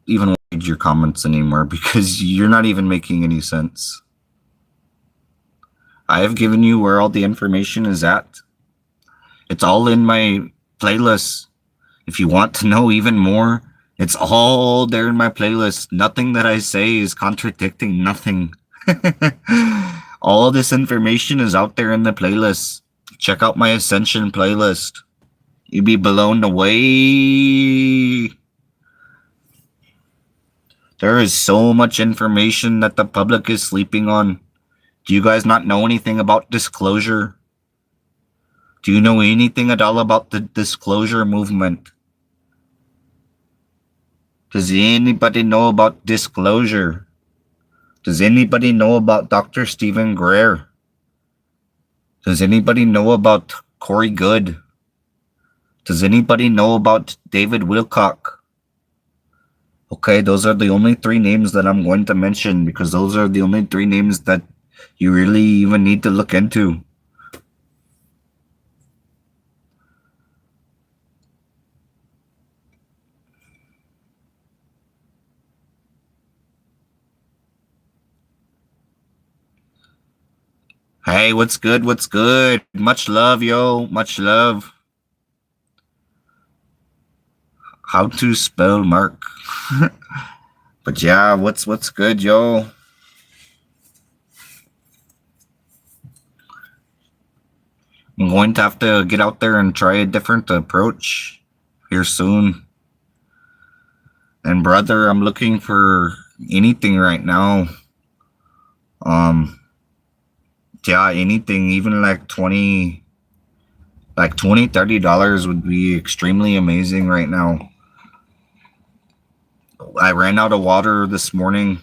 even read your comments anymore because you're not even making any sense. I have given you where all the information is at. It's all in my playlist. If you want to know even more, it's all there in my playlist. Nothing that I say is contradicting nothing. All this information is out there in the playlist. Check out my Ascension playlist. You'd be blown away. There is so much information that the public is sleeping on. Do you guys not know anything about disclosure? Do you know anything at all about the disclosure movement? Does anybody know about disclosure? Does anybody know about Dr. Stephen Greer? Does anybody know about Corey Good? Does anybody know about David Wilcock? Okay, those are the only 3 names that I'm going to mention because those are the only 3 names that you really even need to look into. Hey, what's good? What's good? Much love, yo. Much love. How to spell Mark. But yeah, what's good, yo? I'm going to have to get out there and try a different approach here soon. And brother, I'm looking for anything right now. Yeah, anything, even like $20, $30 would be extremely amazing right now. I ran out of water this morning.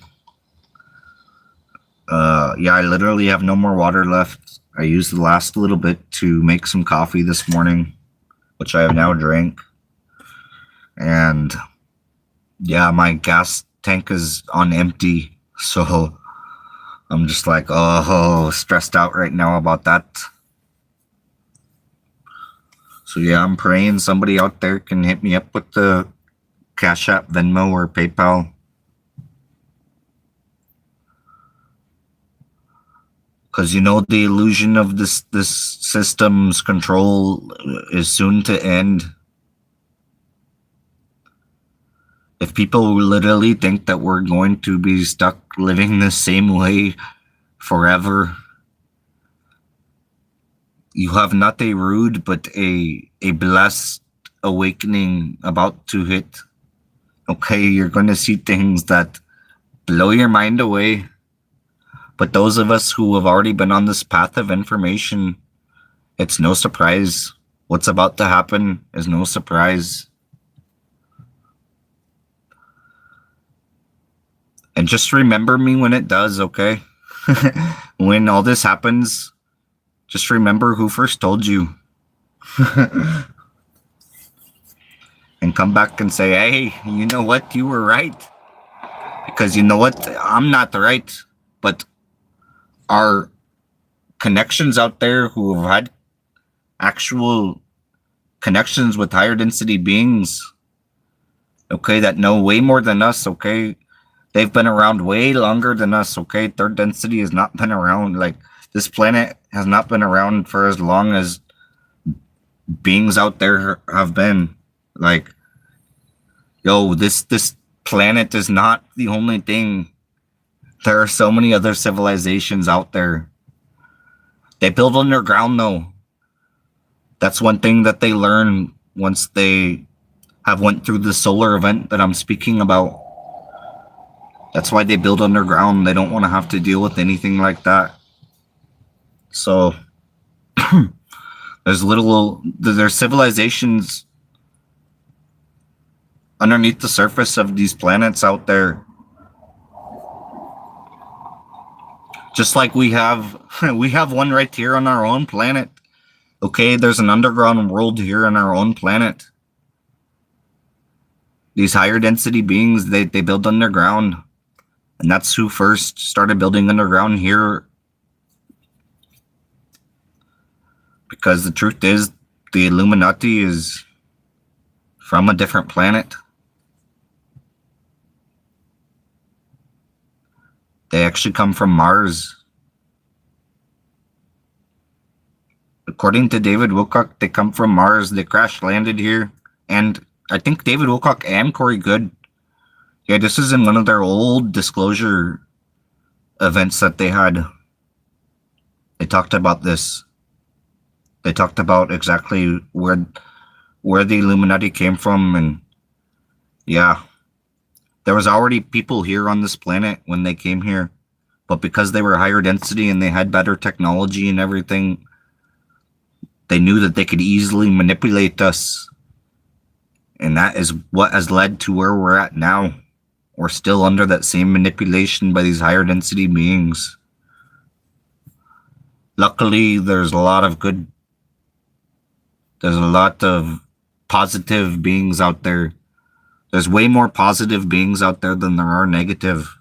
Yeah, I literally have no more water left. I used the last little bit to make some coffee this morning, which I have now drank. And yeah, my gas tank is on empty. So I'm just like, oh, stressed out right now about that. So yeah, I'm praying somebody out there can hit me up with the Cash App, Venmo, or PayPal. Because you know the illusion of this system's control is soon to end. If people literally think that we're going to be stuck living the same way forever, you have not a rude but a blessed awakening about to hit. Okay, you're going to see things that blow your mind away. But those of us who have already been on this path of information, it's no surprise. What's about to happen is no surprise. And just remember me when it does, okay? When all this happens, just remember who first told you. And come back and say, hey, you know what? You were right. Because you know what? I'm not right. But our connections out there who have had actual connections with higher density beings, okay, that know way more than us, okay? They've been around way longer than us, okay? Third density has not been around. Like, this planet has not been around for as long as beings out there have been. Like, yo, this planet is not the only thing. There are so many other civilizations out there. They build underground, though. That's one thing that they learn once they have went through the solar event that I'm speaking about. That's why they build underground. They don't want to have to deal with anything like that. So there's civilizations underneath the surface of these planets out there. Just like we have one right here on our own planet. Okay, there's an underground world here on our own planet. These higher density beings, they build underground. And that's who first started building underground here. Because the truth is, the Illuminati is from a different planet. They actually come from Mars. According to David Wilcock, they come from Mars. They crash landed here. And I think David Wilcock and Corey Good. Yeah, this is in one of their old disclosure events that they had. They talked about this. They talked about exactly where the Illuminati came from, and yeah, there was already people here on this planet when they came here, but because they were higher density and they had better technology and everything, they knew that they could easily manipulate us, and that is what has led to where we're at now. We're still under that same manipulation by these higher density beings. Luckily, there's a lot of positive beings out there. There's way more positive beings out there than there are negative.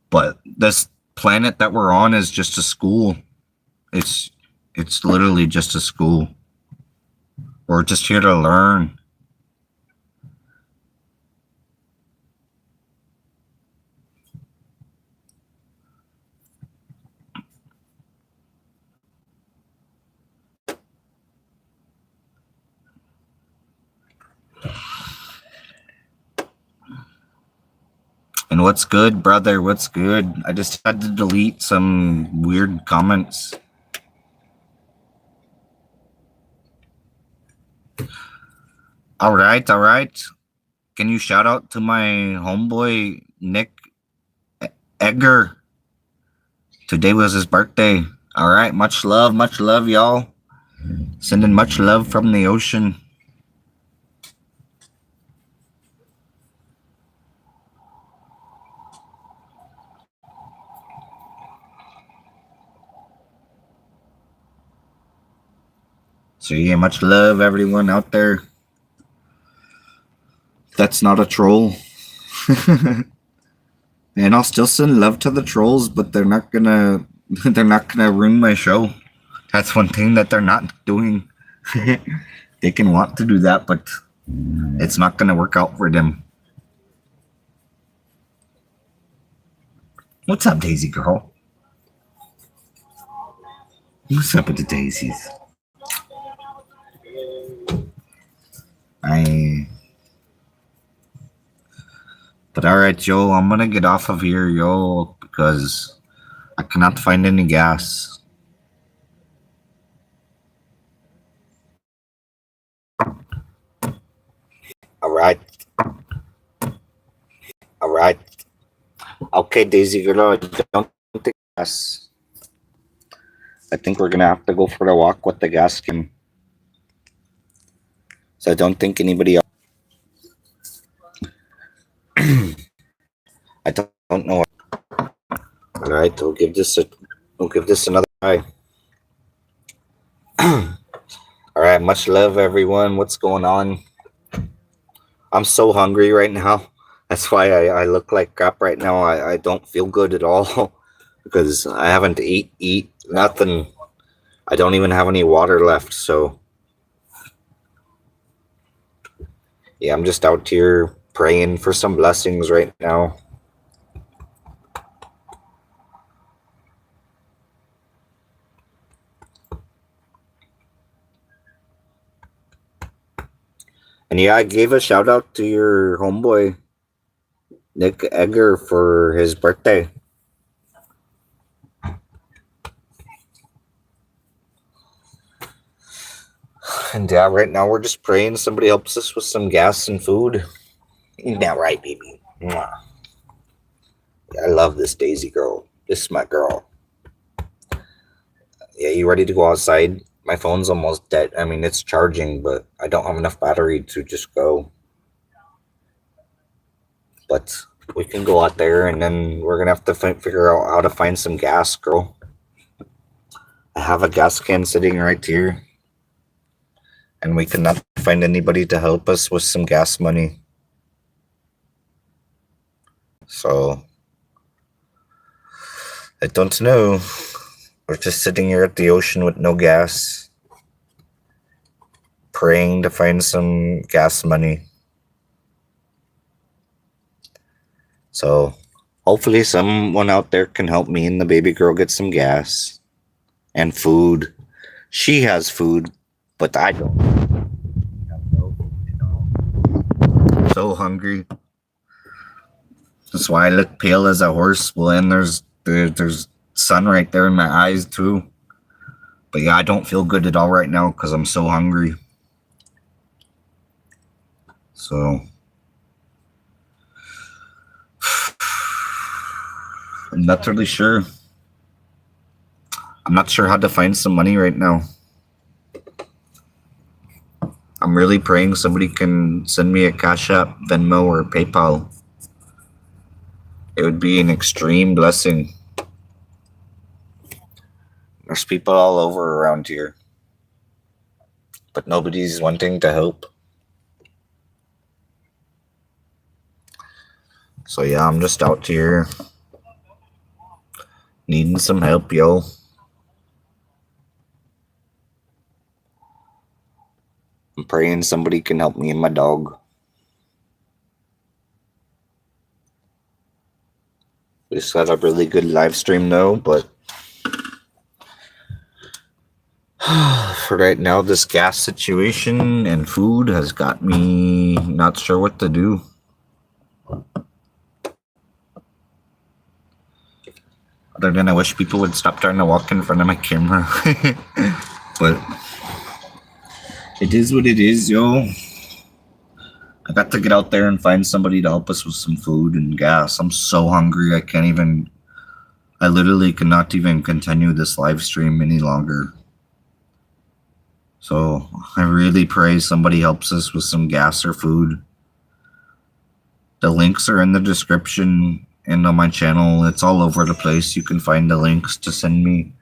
But this planet that we're on is just a school. It's literally just a school. We're just here to learn. And what's good, brother? What's good? I just had to delete some weird comments. All right. Can you shout out to my homeboy, Nick Edgar? Today was his birthday. All right, much love, y'all. Sending much love from the ocean. So yeah, much love, everyone out there. That's not a troll. And I'll still send love to the trolls, but they're not gonna ruin my show. That's one thing that they're not doing. They can want to do that, but it's not gonna work out for them. What's up, Daisy girl? What's up with the daisies? But alright, Joe, I'm gonna get off of here, yo, because I cannot find any gas. Alright. Okay, Daisy girl, I don't think gas. I think we're gonna have to go for the walk with the gas can. So I don't think anybody else. I don't know. All right, we'll give this another try. All right, much love, everyone. What's going on? I'm so hungry right now. That's why I look like crap right now. I don't feel good at all because I haven't eat nothing. I don't even have any water left. So yeah, I'm just out here praying for some blessings right now. And yeah, I gave a shout out to your homeboy, Nick Edgar, for his birthday. And yeah, right now we're just praying somebody helps us with some gas and food. Yeah, right, baby. Mwah. I love this Daisy girl. This is my girl. Yeah, you ready to go outside? My phone's almost dead. I mean, it's charging, but I don't have enough battery to just go. But we can go out there, and then we're gonna have to figure out how to find some gas, girl. I have a gas can sitting right here, and we cannot find anybody to help us with some gas money. So I don't know. We're just sitting here at the ocean with no gas, praying to find some gas money. So hopefully someone out there can help me and the baby girl get some gas and food. She has food, but I don't. I have no food at all. I'm so hungry. That's why I look pale as a horse. Well, and there's sun right there in my eyes too. But yeah, I don't feel good at all right now because I'm so hungry. So I'm not really sure. I'm not sure how to find some money right now. I'm really praying somebody can send me a Cash App, Venmo, or PayPal. It would be an extreme blessing. There's people all over around here, but nobody's wanting to help. So yeah, I'm just out here needing some help, yo. I'm praying somebody can help me and my dog. We just got a really good live stream though, but for right now, this gas situation and food has got me not sure what to do. Other than I wish people would stop trying to walk in front of my camera. But it is what it is, yo. I got to get out there and find somebody to help us with some food and gas. I'm so hungry. I literally cannot even continue this live stream any longer. So I really pray somebody helps us with some gas or food. The links are in the description and on my channel. It's all over the place. You can find the links to send me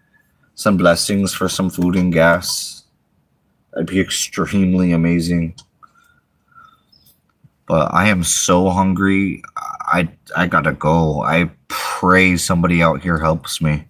some blessings for some food and gas. That'd be extremely amazing. But I am so hungry. I gotta go. I pray somebody out here helps me.